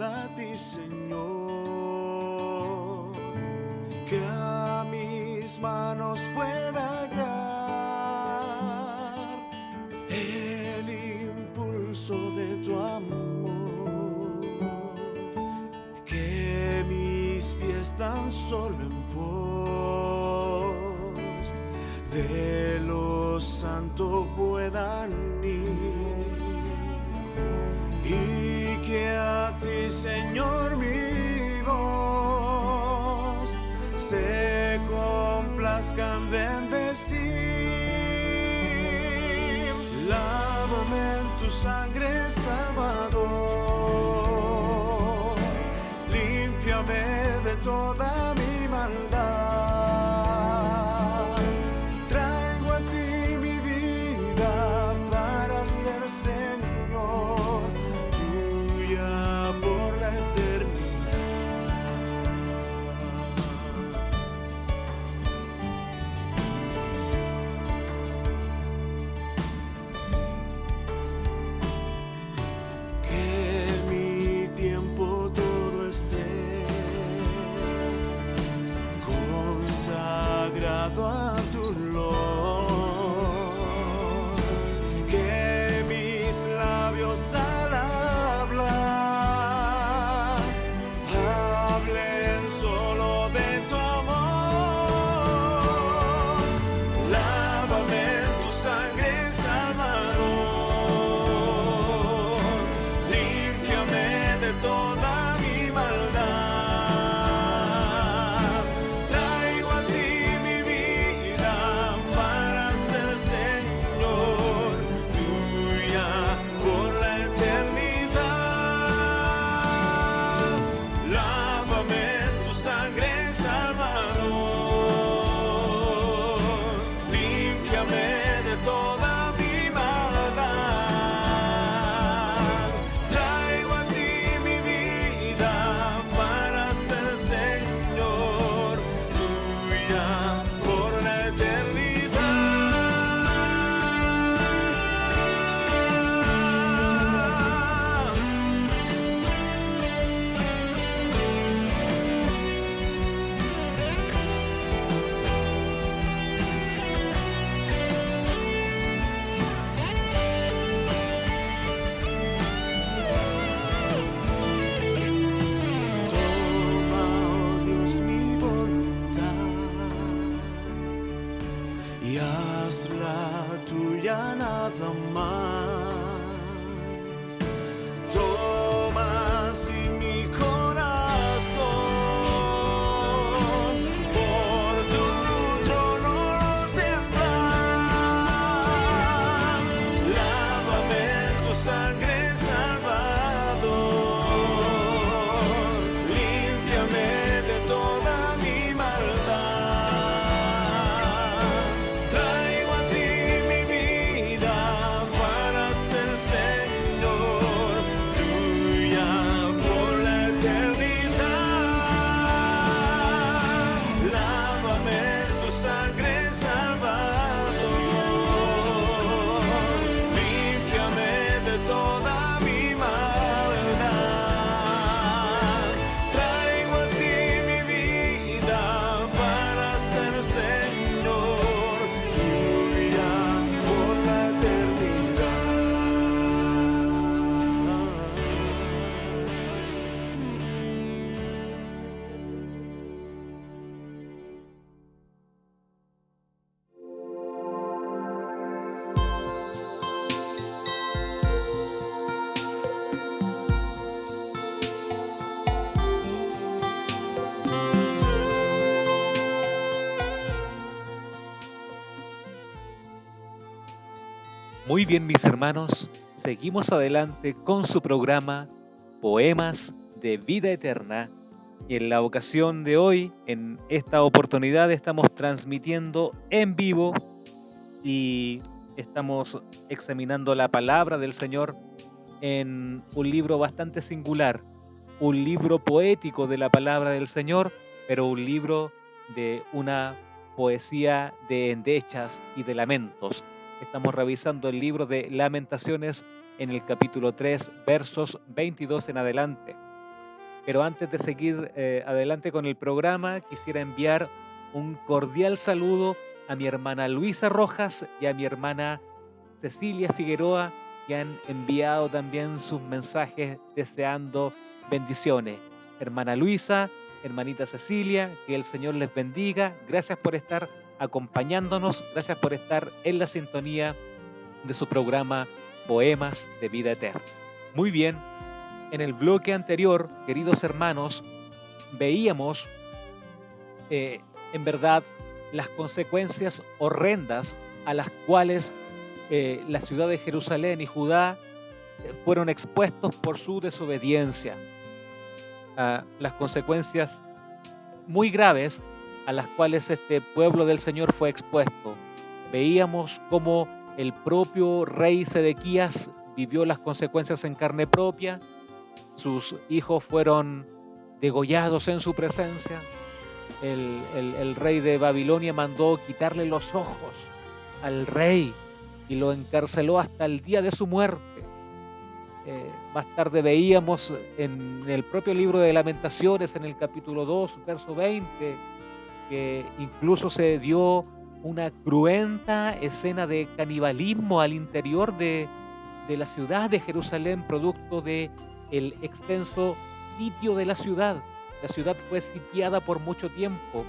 a ti, Señor, que a mis manos pueda hallar el impulso de tu amor, que mis pies tan solo en pos de lo santo puedan ir, y que a ti, Señor, mi voz se complazca en bendecir. Lávame en tu sangre, Salvador, límpiame de toda mi maldad. Traigo a ti mi vida para ser Señor tuya por la eternidad. Que mi tiempo todo esté consagrado a tu olor, que mis labios al hablar hablen solo de tu amor. Lávame en tu sangre, Salvador, límpiame de toda mi maldad. Traigo a ti mi vida para ser Señor tuya por la eternidad. Lávame en tu sangre, Salvador, límpiame de toda mi maldad. Traigo a ti mi vida para ser Señor tuya por la eternidad. Toma, oh Dios, mi voluntad y hazla tuya nada más. Toma así mi corazón, por tu trono lo tendrás. Lávame en tu sangre, Salvador, límpiame de toda mi maldad. Traigo a ti mi vida para ser Señor tuya por la eternidad. Lávame en tu sangre, Salvador, límpiame de toda mi maldad. Traigo a ti mi vida para ser Señor tuya por la eternidad. Muy bien, mis hermanos, seguimos adelante con su programa Poemas de Vida Eterna. Y en la ocasión de hoy, en esta oportunidad, estamos transmitiendo en vivo y estamos examinando la palabra del Señor en un libro bastante singular, un libro poético de la palabra del Señor, pero un libro de una poesía de endechas y de lamentos. Estamos revisando el libro de Lamentaciones en el capítulo 3, versos 22 en adelante. Pero antes de seguir adelante con el programa, quisiera enviar un cordial saludo a mi hermana Luisa Rojas y a mi hermana Cecilia Figueroa, que han enviado también sus mensajes deseando bendiciones. Hermana Luisa, hermanita Cecilia, que el Señor les bendiga. Gracias por estar acompañándonos, gracias por estar en la sintonía de su programa Poemas de Vida Eterna. Muy bien, en el bloque anterior, queridos hermanos, veíamos en verdad las consecuencias horrendas a las cuales la ciudad de Jerusalén y Judá fueron expuestos por su desobediencia. Las consecuencias muy graves a las cuales este pueblo del Señor fue expuesto. Veíamos cómo el propio rey Sedequías vivió las consecuencias en carne propia. Sus hijos fueron degollados en su presencia. El rey de Babilonia mandó quitarle los ojos al rey y lo encarceló hasta el día de su muerte. Más tarde veíamos en el propio libro de Lamentaciones, en el capítulo 2, verso 20, que incluso se dio una cruenta escena de canibalismo al interior de la ciudad de Jerusalén, producto de el extenso sitio de la ciudad. La ciudad fue sitiada por mucho tiempo.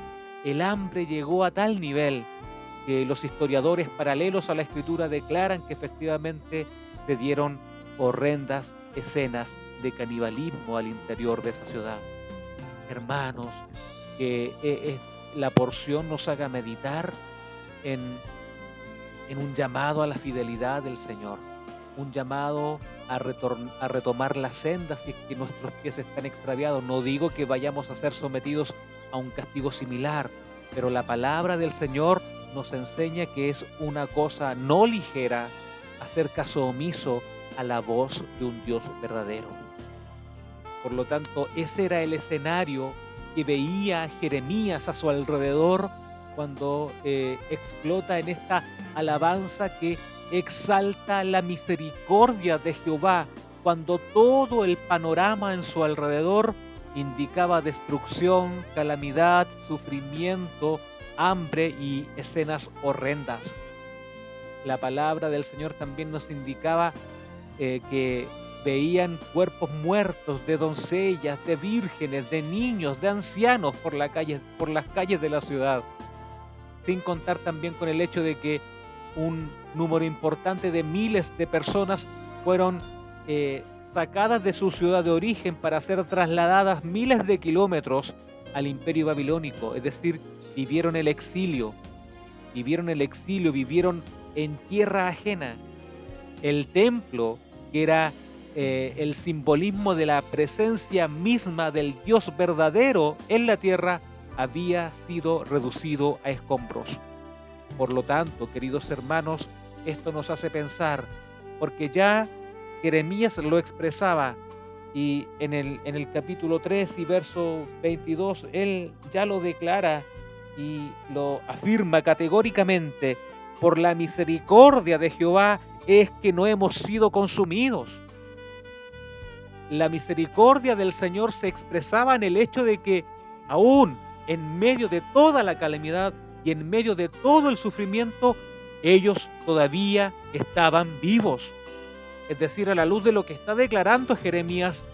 El hambre llegó a tal nivel que los historiadores paralelos a la escritura declaran que efectivamente se dieron horrendas escenas de canibalismo al interior de esa ciudad. Hermanos, que la porción nos haga meditar en un llamado a la fidelidad del Señor, un llamado a retomar las sendas si es que nuestros pies están extraviados. No digo que vayamos a ser sometidos a un castigo similar, pero la palabra del Señor nos enseña que es una cosa no ligera hacer caso omiso a la voz de un Dios verdadero. Por lo tanto, ese era el escenario que veía Jeremías a su alrededor cuando explota en esta alabanza que exalta la misericordia de Jehová, cuando todo el panorama en su alrededor indicaba destrucción, calamidad, sufrimiento, hambre y escenas horrendas. La palabra del Señor también nos indicaba que veían cuerpos muertos de doncellas, de vírgenes, de niños, de ancianos por las calles de la ciudad. Sin contar también con el hecho de que un número importante de miles de personas fueron sacadas de su ciudad de origen para ser trasladadas miles de kilómetros al imperio babilónico. Es decir, vivieron el exilio, vivieron en tierra ajena. El templo, que era el simbolismo de la presencia misma del Dios verdadero en la tierra, había sido reducido a escombros. Por lo tanto, queridos hermanos, esto nos hace pensar, porque ya Jeremías lo expresaba, y en el capítulo 3 y verso 22, él ya lo declara y lo afirma categóricamente: por la misericordia de Jehová es que no hemos sido consumidos. La misericordia del Señor se expresaba en el hecho de que aún en medio de toda la calamidad y en medio de todo el sufrimiento, ellos todavía estaban vivos. Es decir, a la luz de lo que está declarando Jeremías,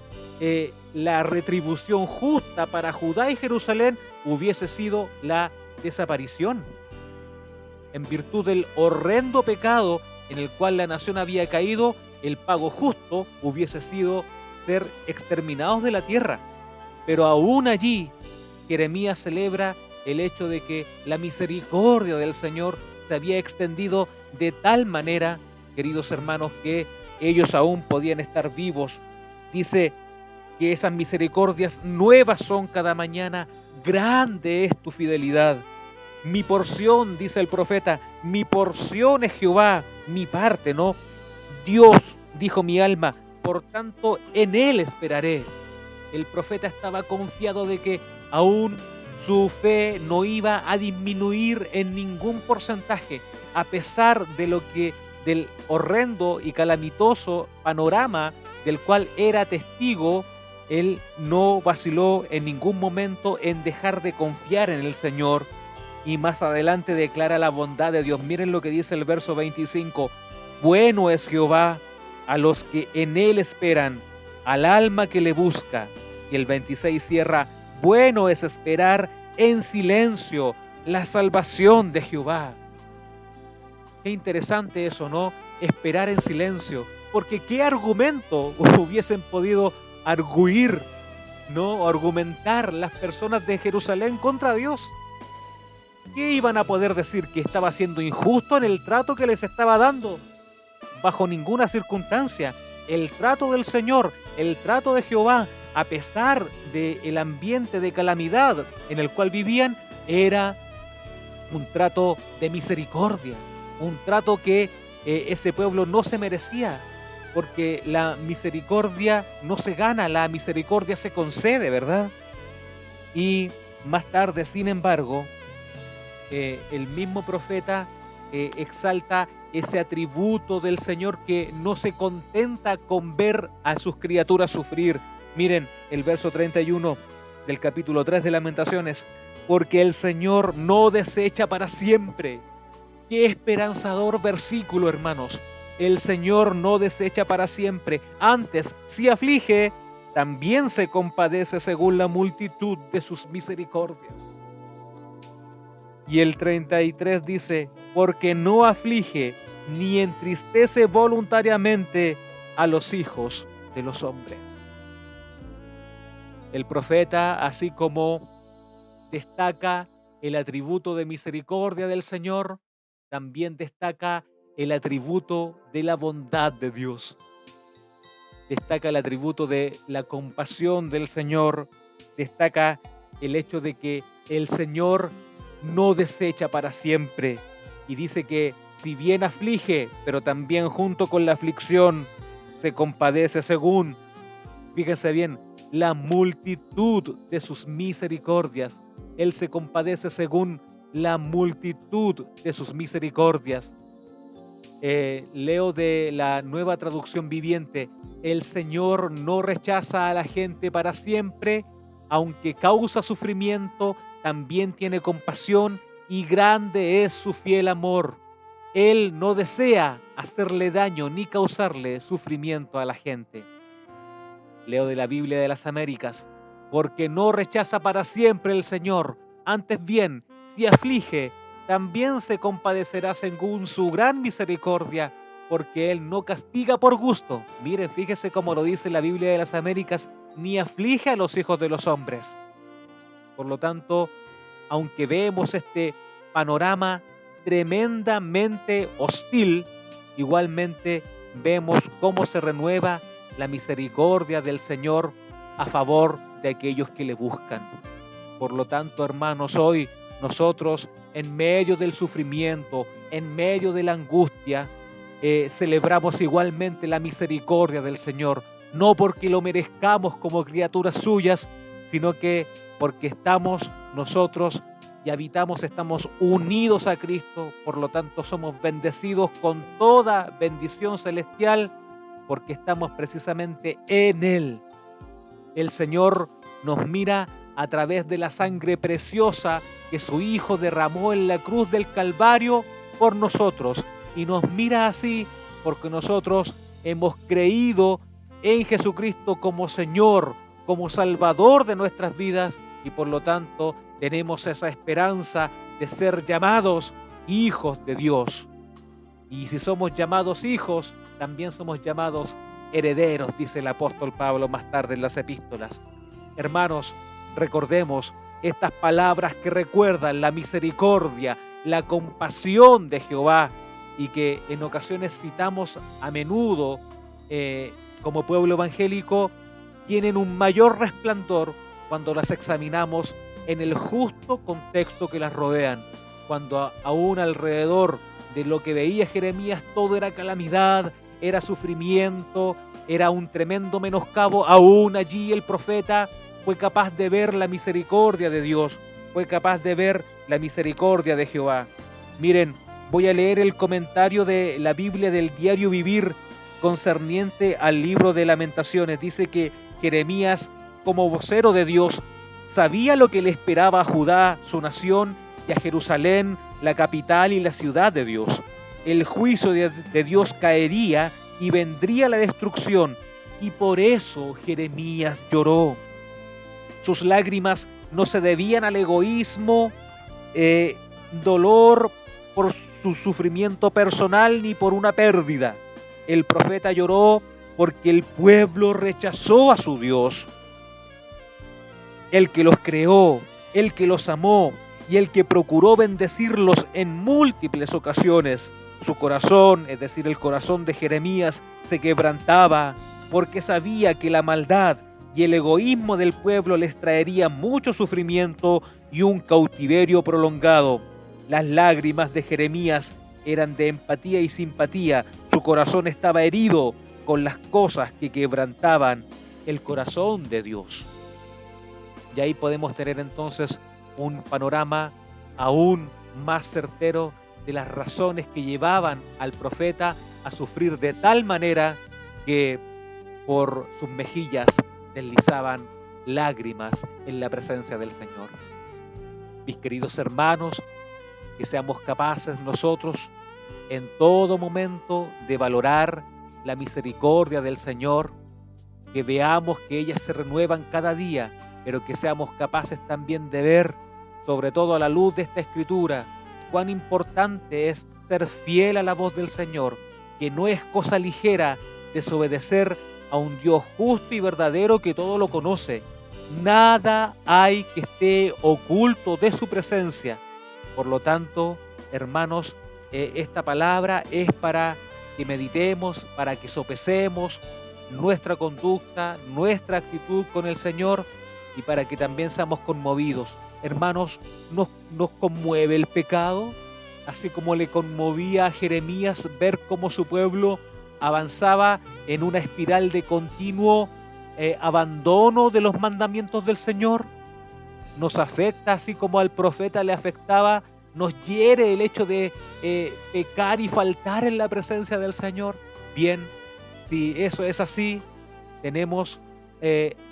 la retribución justa para Judá y Jerusalén hubiese sido la desaparición. En virtud del horrendo pecado en el cual la nación había caído, el pago justo hubiese sido ser exterminados de la tierra. Pero aún allí, Jeremías celebra el hecho de que la misericordia del Señor se había extendido de tal manera, queridos hermanos, que ellos aún podían estar vivos. Dice que esas misericordias nuevas son cada mañana, grande es tu fidelidad. Mi porción, dice el profeta, mi porción es Jehová, mi parte, ¿no? Dios, dijo mi alma, por tanto en Él esperaré. El profeta estaba confiado de que aún su fe no iba a disminuir en ningún porcentaje, a pesar de del horrendo y calamitoso panorama del cual era testigo. Él no vaciló en ningún momento en dejar de confiar en el Señor. Y más adelante declara la bondad de Dios. Miren lo que dice el verso 25. Bueno es Jehová a los que en Él esperan, al alma que le busca. Y el 26 cierra, bueno es esperar en silencio la salvación de Jehová. Qué interesante eso, ¿no? Esperar en silencio. Porque qué argumento hubiesen podido arguir, ¿no? Argumentar las personas de Jerusalén contra Dios. ¿Qué iban a poder decir? ¿Que estaba siendo injusto en el trato que les estaba dando? Bajo ninguna circunstancia. El trato del Señor, el trato de Jehová, a pesar del ambiente de calamidad en el cual vivían, era un trato de misericordia, un trato que ese pueblo no se merecía, porque la misericordia no se gana, la misericordia se concede, ¿verdad? Y más tarde, sin embargo, el mismo profeta exalta ese atributo del Señor que no se contenta con ver a sus criaturas sufrir. Miren el verso 31 del capítulo 3 de Lamentaciones. Porque el Señor no desecha para siempre. Qué esperanzador versículo, hermanos. El Señor no desecha para siempre. Antes, si aflige, también se compadece según la multitud de sus misericordias. Y el 33 dice, porque no aflige ni entristece voluntariamente a los hijos de los hombres. El profeta, así como destaca el atributo de misericordia del Señor, también destaca el atributo de la bondad de Dios. Destaca el atributo de la compasión del Señor, destaca el hecho de que el Señor no desecha para siempre, y dice que si bien aflige, pero también junto con la aflicción se compadece según, fíjense bien, la multitud de sus misericordias. Él se compadece según la multitud de sus misericordias. Leo de la Nueva Traducción Viviente, el Señor no rechaza a la gente para siempre, aunque causa sufrimiento, también tiene compasión y grande es su fiel amor. Él no desea hacerle daño ni causarle sufrimiento a la gente. Leo de la Biblia de las Américas, porque no rechaza para siempre el Señor, antes bien, si aflige, también se compadecerá según su gran misericordia, porque Él no castiga por gusto. Miren, fíjese cómo lo dice la Biblia de las Américas, ni aflige a los hijos de los hombres. Por lo tanto, aunque vemos este panorama tremendamente hostil, igualmente vemos cómo se renueva la misericordia del Señor a favor de aquellos que le buscan. Por lo tanto, hermanos, hoy nosotros, en medio del sufrimiento, en medio de la angustia, celebramos igualmente la misericordia del Señor, no porque lo merezcamos como criaturas suyas, sino que porque estamos nosotros y estamos unidos a Cristo, por lo tanto somos bendecidos con toda bendición celestial, porque estamos precisamente en Él. El Señor nos mira a través de la sangre preciosa que su Hijo derramó en la cruz del Calvario por nosotros, y nos mira así porque nosotros hemos creído en Jesucristo como Señor, como Salvador de nuestras vidas, y por lo tanto tenemos esa esperanza de ser llamados hijos de Dios. Y si somos llamados hijos, también somos llamados herederos, dice el apóstol Pablo más tarde en las epístolas. Hermanos, recordemos estas palabras que recuerdan la misericordia, la compasión de Jehová, y que en ocasiones citamos a menudo como pueblo evangélico, tienen un mayor resplandor cuando las examinamos en el justo contexto que las rodean, cuando aún alrededor de lo que veía Jeremías todo era calamidad, era sufrimiento, era un tremendo menoscabo. Aún allí el profeta fue capaz de ver la misericordia de Dios, fue capaz de ver la misericordia de Jehová. Miren, voy a leer el comentario de la Biblia del Diario Vivir concerniente al libro de Lamentaciones. Dice que Jeremías como vocero de Dios, sabía lo que le esperaba a Judá, su nación, y a Jerusalén, la capital y la ciudad de Dios. El juicio de Dios caería y vendría la destrucción, y por eso Jeremías lloró. Sus lágrimas no se debían al egoísmo, dolor por su sufrimiento personal ni por una pérdida. El profeta lloró porque el pueblo rechazó a su Dios. El que los creó, el que los amó y el que procuró bendecirlos en múltiples ocasiones. Su corazón, es decir, el corazón de Jeremías, se quebrantaba porque sabía que la maldad y el egoísmo del pueblo les traería mucho sufrimiento y un cautiverio prolongado. Las lágrimas de Jeremías eran de empatía y simpatía. Su corazón estaba herido con las cosas que quebrantaban el corazón de Dios. Y ahí podemos tener entonces un panorama aún más certero de las razones que llevaban al profeta a sufrir de tal manera que por sus mejillas deslizaban lágrimas en la presencia del Señor. Mis queridos hermanos, que seamos capaces nosotros en todo momento de valorar la misericordia del Señor, que veamos que ellas se renuevan cada día, pero que seamos capaces también de ver, sobre todo a la luz de esta Escritura, cuán importante es ser fiel a la voz del Señor, que no es cosa ligera desobedecer a un Dios justo y verdadero que todo lo conoce. Nada hay que esté oculto de su presencia. Por lo tanto, hermanos, esta palabra es para que meditemos, para que sopesemos nuestra conducta, nuestra actitud con el Señor y para que también seamos conmovidos. Hermanos, nos conmueve el pecado, así como le conmovía a Jeremías ver cómo su pueblo avanzaba en una espiral de continuo abandono de los mandamientos del Señor. Nos afecta así como al profeta le afectaba, nos hiere el hecho de pecar y faltar en la presencia del Señor. Bien, si eso es así, tenemos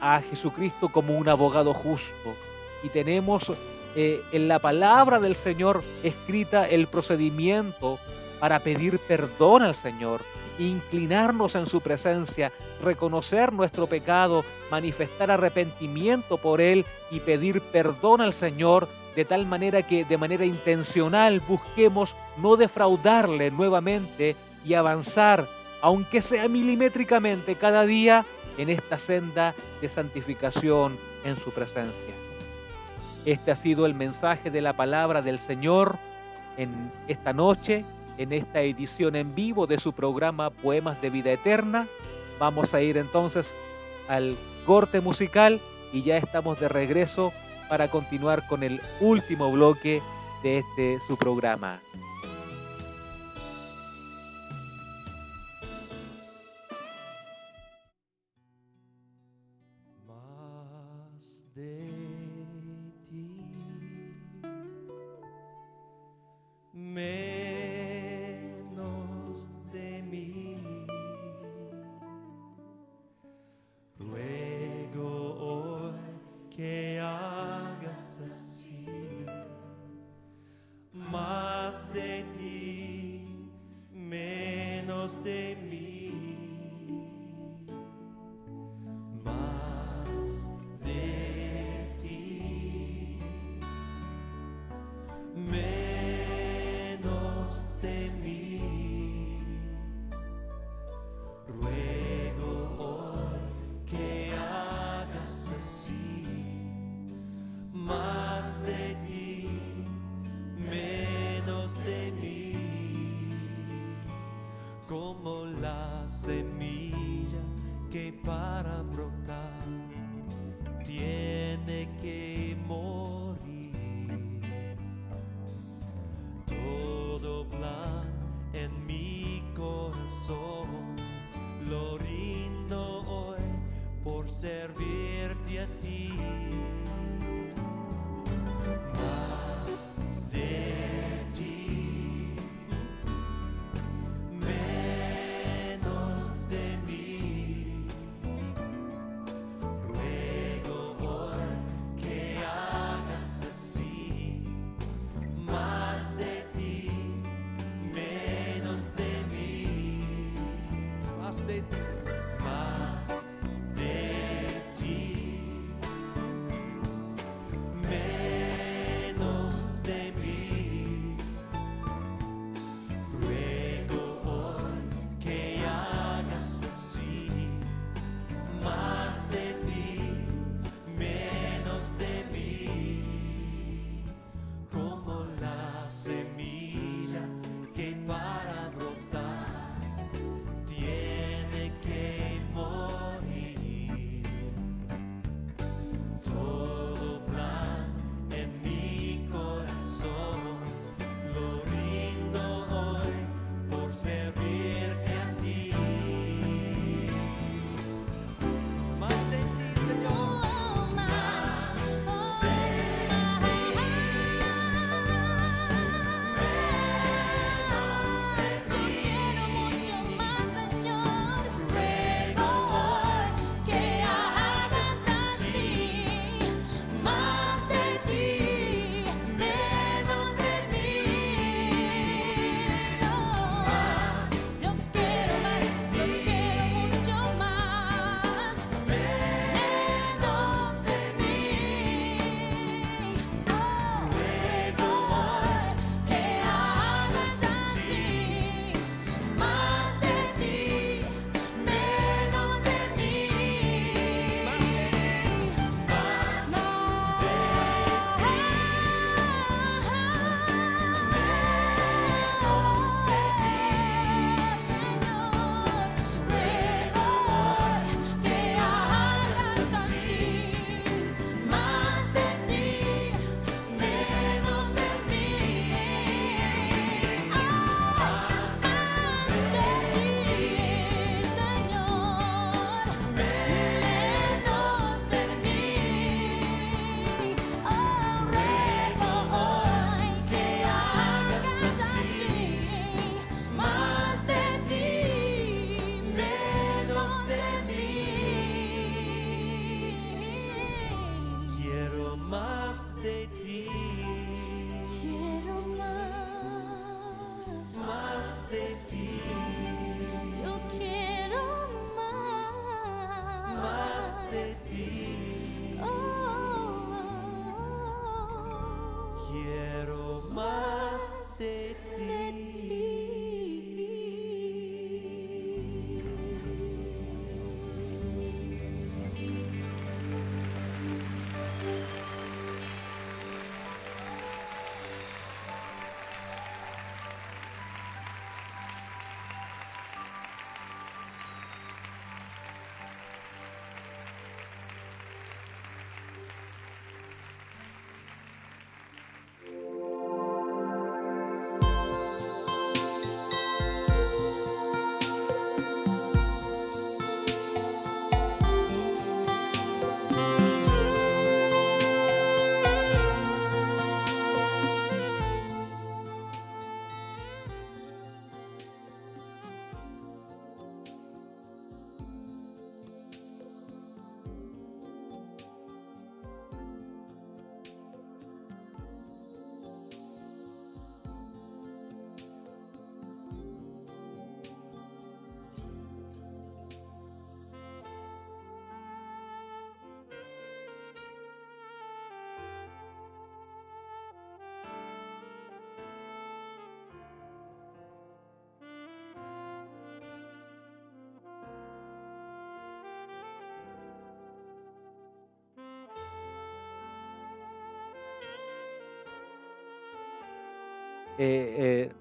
a Jesucristo como un abogado justo y tenemos en la palabra del Señor escrita el procedimiento para pedir perdón al Señor, inclinarnos en su presencia, reconocer nuestro pecado, manifestar arrepentimiento por él y pedir perdón al Señor, de tal manera que de manera intencional busquemos no defraudarle nuevamente y avanzar, aunque sea milimétricamente cada día, en esta senda de santificación en su presencia. Este ha sido el mensaje de la palabra del Señor en esta noche, en esta edición en vivo de su programa Poemas de Vida Eterna. Vamos a ir entonces al corte musical y ya estamos de regreso para continuar con el último bloque de su programa. Más de ti, menos de mí. Ruego hoy que hagas así. Más de ti, menos de mí. Como la semilla que para brotar tiene que morir. Todo plan en mi corazón lo rindo hoy por servirte a ti. Más de ti, menos de mí. Ruego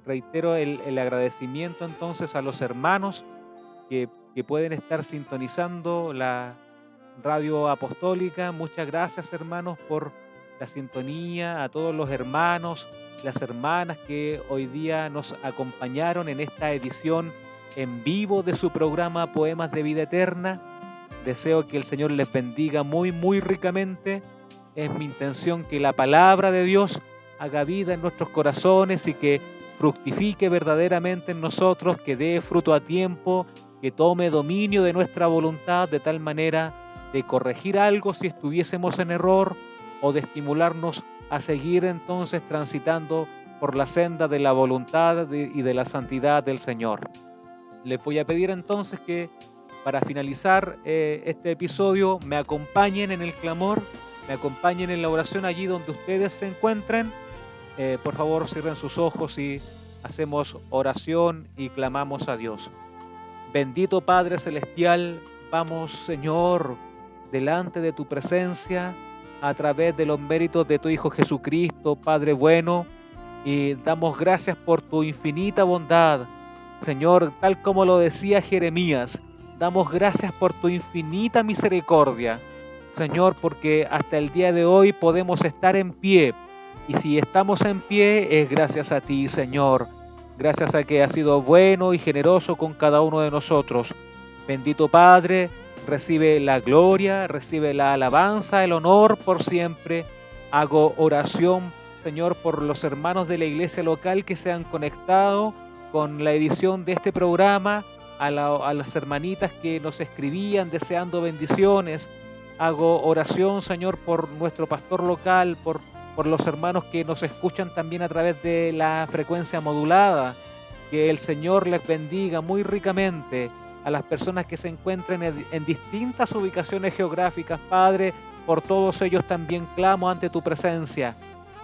Reitero el agradecimiento entonces a los hermanos que pueden estar sintonizando la radio apostólica. Muchas gracias, hermanos, por la sintonía, a todos los hermanos, las hermanas que hoy día nos acompañaron en esta edición en vivo de su programa Poemas de Vida Eterna. Deseo que el Señor les bendiga muy, muy ricamente. Es mi intención que la palabra de Dios haga vida en nuestros corazones y que fructifique verdaderamente en nosotros, que dé fruto a tiempo, que tome dominio de nuestra voluntad de tal manera de corregir algo si estuviésemos en error o de estimularnos a seguir entonces transitando por la senda de la voluntad y de la santidad del Señor. Les voy a pedir entonces que para finalizar este episodio me acompañen en el clamor, me acompañen en la oración allí donde ustedes se encuentren. Por favor, cierren sus ojos y hacemos oración y clamamos a Dios. Bendito Padre Celestial, vamos, Señor, delante de tu presencia a través de los méritos de tu Hijo Jesucristo, Padre bueno, y damos gracias por tu infinita bondad. Señor, tal como lo decía Jeremías, damos gracias por tu infinita misericordia, Señor, porque hasta el día de hoy podemos estar en pie. Y si estamos en pie es gracias a ti, Señor. Gracias a que has sido bueno y generoso con cada uno de nosotros. Bendito Padre, recibe la gloria, recibe la alabanza, el honor por siempre. Hago oración, Señor, por los hermanos de la iglesia local que se han conectado con la edición de este programa, a las hermanitas que nos escribían deseando bendiciones. Hago oración, Señor, por nuestro pastor local, por los hermanos que nos escuchan también a través de la frecuencia modulada. Que el Señor les bendiga muy ricamente a las personas que se encuentren en distintas ubicaciones geográficas, Padre. Por todos ellos también clamo ante tu presencia.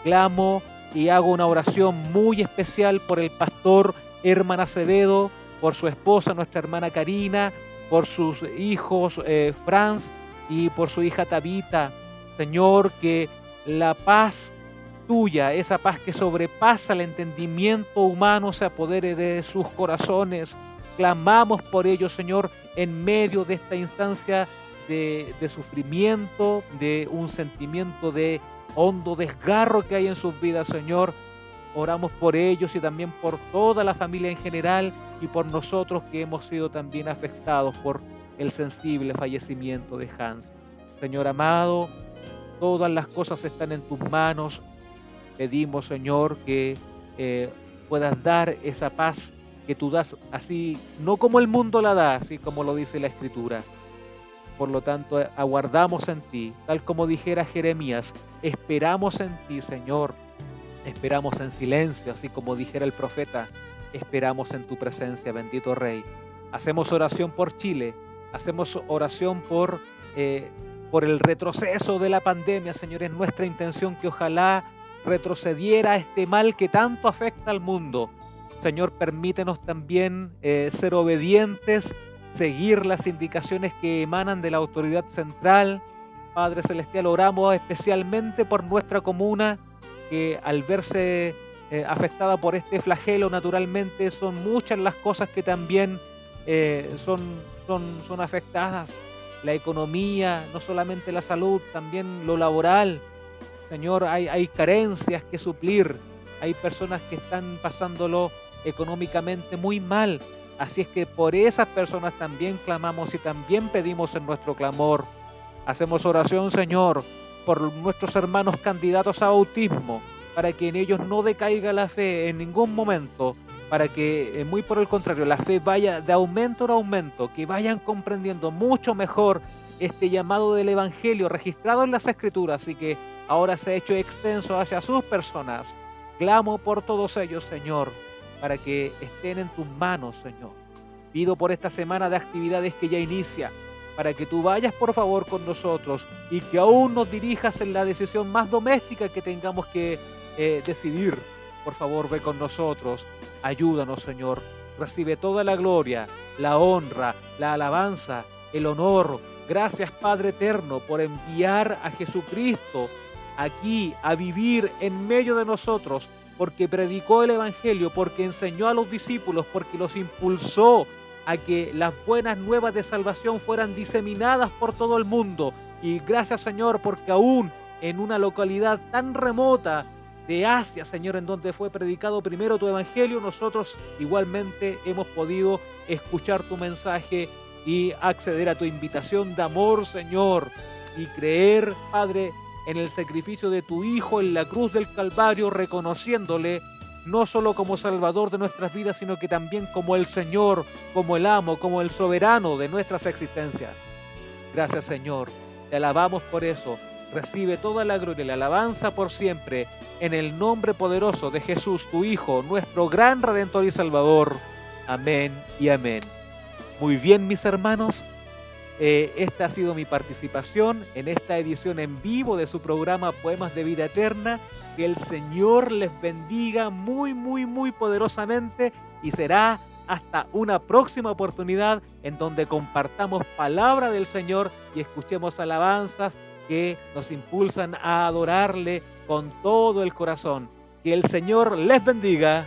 Clamo y hago una oración muy especial por el pastor Herman Acevedo, por su esposa, nuestra hermana Karina, por sus hijos Franz y por su hija Tabita. Señor, que la paz tuya, esa paz que sobrepasa el entendimiento humano, se apodere de sus corazones. Clamamos por ellos, Señor, en medio de esta instancia de sufrimiento, de un sentimiento de hondo desgarro que hay en sus vidas, Señor. Oramos por ellos y también por toda la familia en general y por nosotros que hemos sido también afectados por el sensible fallecimiento de Hans. Señor amado, todas las cosas están en tus manos. Pedimos, Señor, que puedas dar esa paz que tú das así, no como el mundo la da, así como lo dice la Escritura. Por lo tanto, aguardamos en ti, tal como dijera Jeremías, esperamos en ti, Señor. Esperamos en silencio, así como dijera el profeta, esperamos en tu presencia, bendito Rey. Hacemos oración por Chile, hacemos oración por el retroceso de la pandemia, Señor. Es nuestra intención que ojalá retrocediera este mal que tanto afecta al mundo. Señor, permítenos también ser obedientes, seguir las indicaciones que emanan de la autoridad central. Padre Celestial, oramos especialmente por nuestra comuna, que al verse afectada por este flagelo, naturalmente son muchas las cosas que también son afectadas. La economía, no solamente la salud, también lo laboral. Señor, hay carencias que suplir, hay personas que están pasándolo económicamente muy mal. Así es que por esas personas también clamamos y también pedimos en nuestro clamor. Hacemos oración, Señor, por nuestros hermanos candidatos a bautismo, para que en ellos no decaiga la fe en ningún momento, para que muy por el contrario la fe vaya de aumento en aumento, que vayan comprendiendo mucho mejor este llamado del Evangelio registrado en las Escrituras y que ahora se ha hecho extenso hacia sus personas. Clamo por todos ellos, Señor, para que estén en tus manos, Señor. Pido por esta semana de actividades que ya inicia, para que tú vayas por favor con nosotros y que aún nos dirijas en la decisión más doméstica que tengamos que decidir. Por favor, ve con nosotros, ayúdanos, Señor. Recibe toda la gloria, la honra, la alabanza, el honor. Gracias, Padre eterno, por enviar a Jesucristo aquí a vivir en medio de nosotros, porque predicó el Evangelio, porque enseñó a los discípulos, porque los impulsó a que las buenas nuevas de salvación fueran diseminadas por todo el mundo. Y gracias, Señor, porque aún en una localidad tan remota de Asia, Señor, en donde fue predicado primero tu Evangelio, nosotros igualmente hemos podido escuchar tu mensaje y acceder a tu invitación de amor, Señor, y creer, Padre, en el sacrificio de tu Hijo en la cruz del Calvario, reconociéndole no solo como Salvador de nuestras vidas, sino que también como el Señor, como el Amo, como el Soberano de nuestras existencias. Gracias, Señor. Te alabamos por eso. Recibe toda la gloria y la alabanza por siempre, en el nombre poderoso de Jesús, tu Hijo, nuestro gran Redentor y Salvador. Amén y amén. Muy bien, mis hermanos. Esta ha sido mi participación en esta edición en vivo de su programa Poemas de Vida Eterna. Que el Señor les bendiga muy, muy, muy poderosamente y será hasta una próxima oportunidad en donde compartamos palabra del Señor y escuchemos alabanzas que nos impulsan a adorarle con todo el corazón. Que el Señor les bendiga.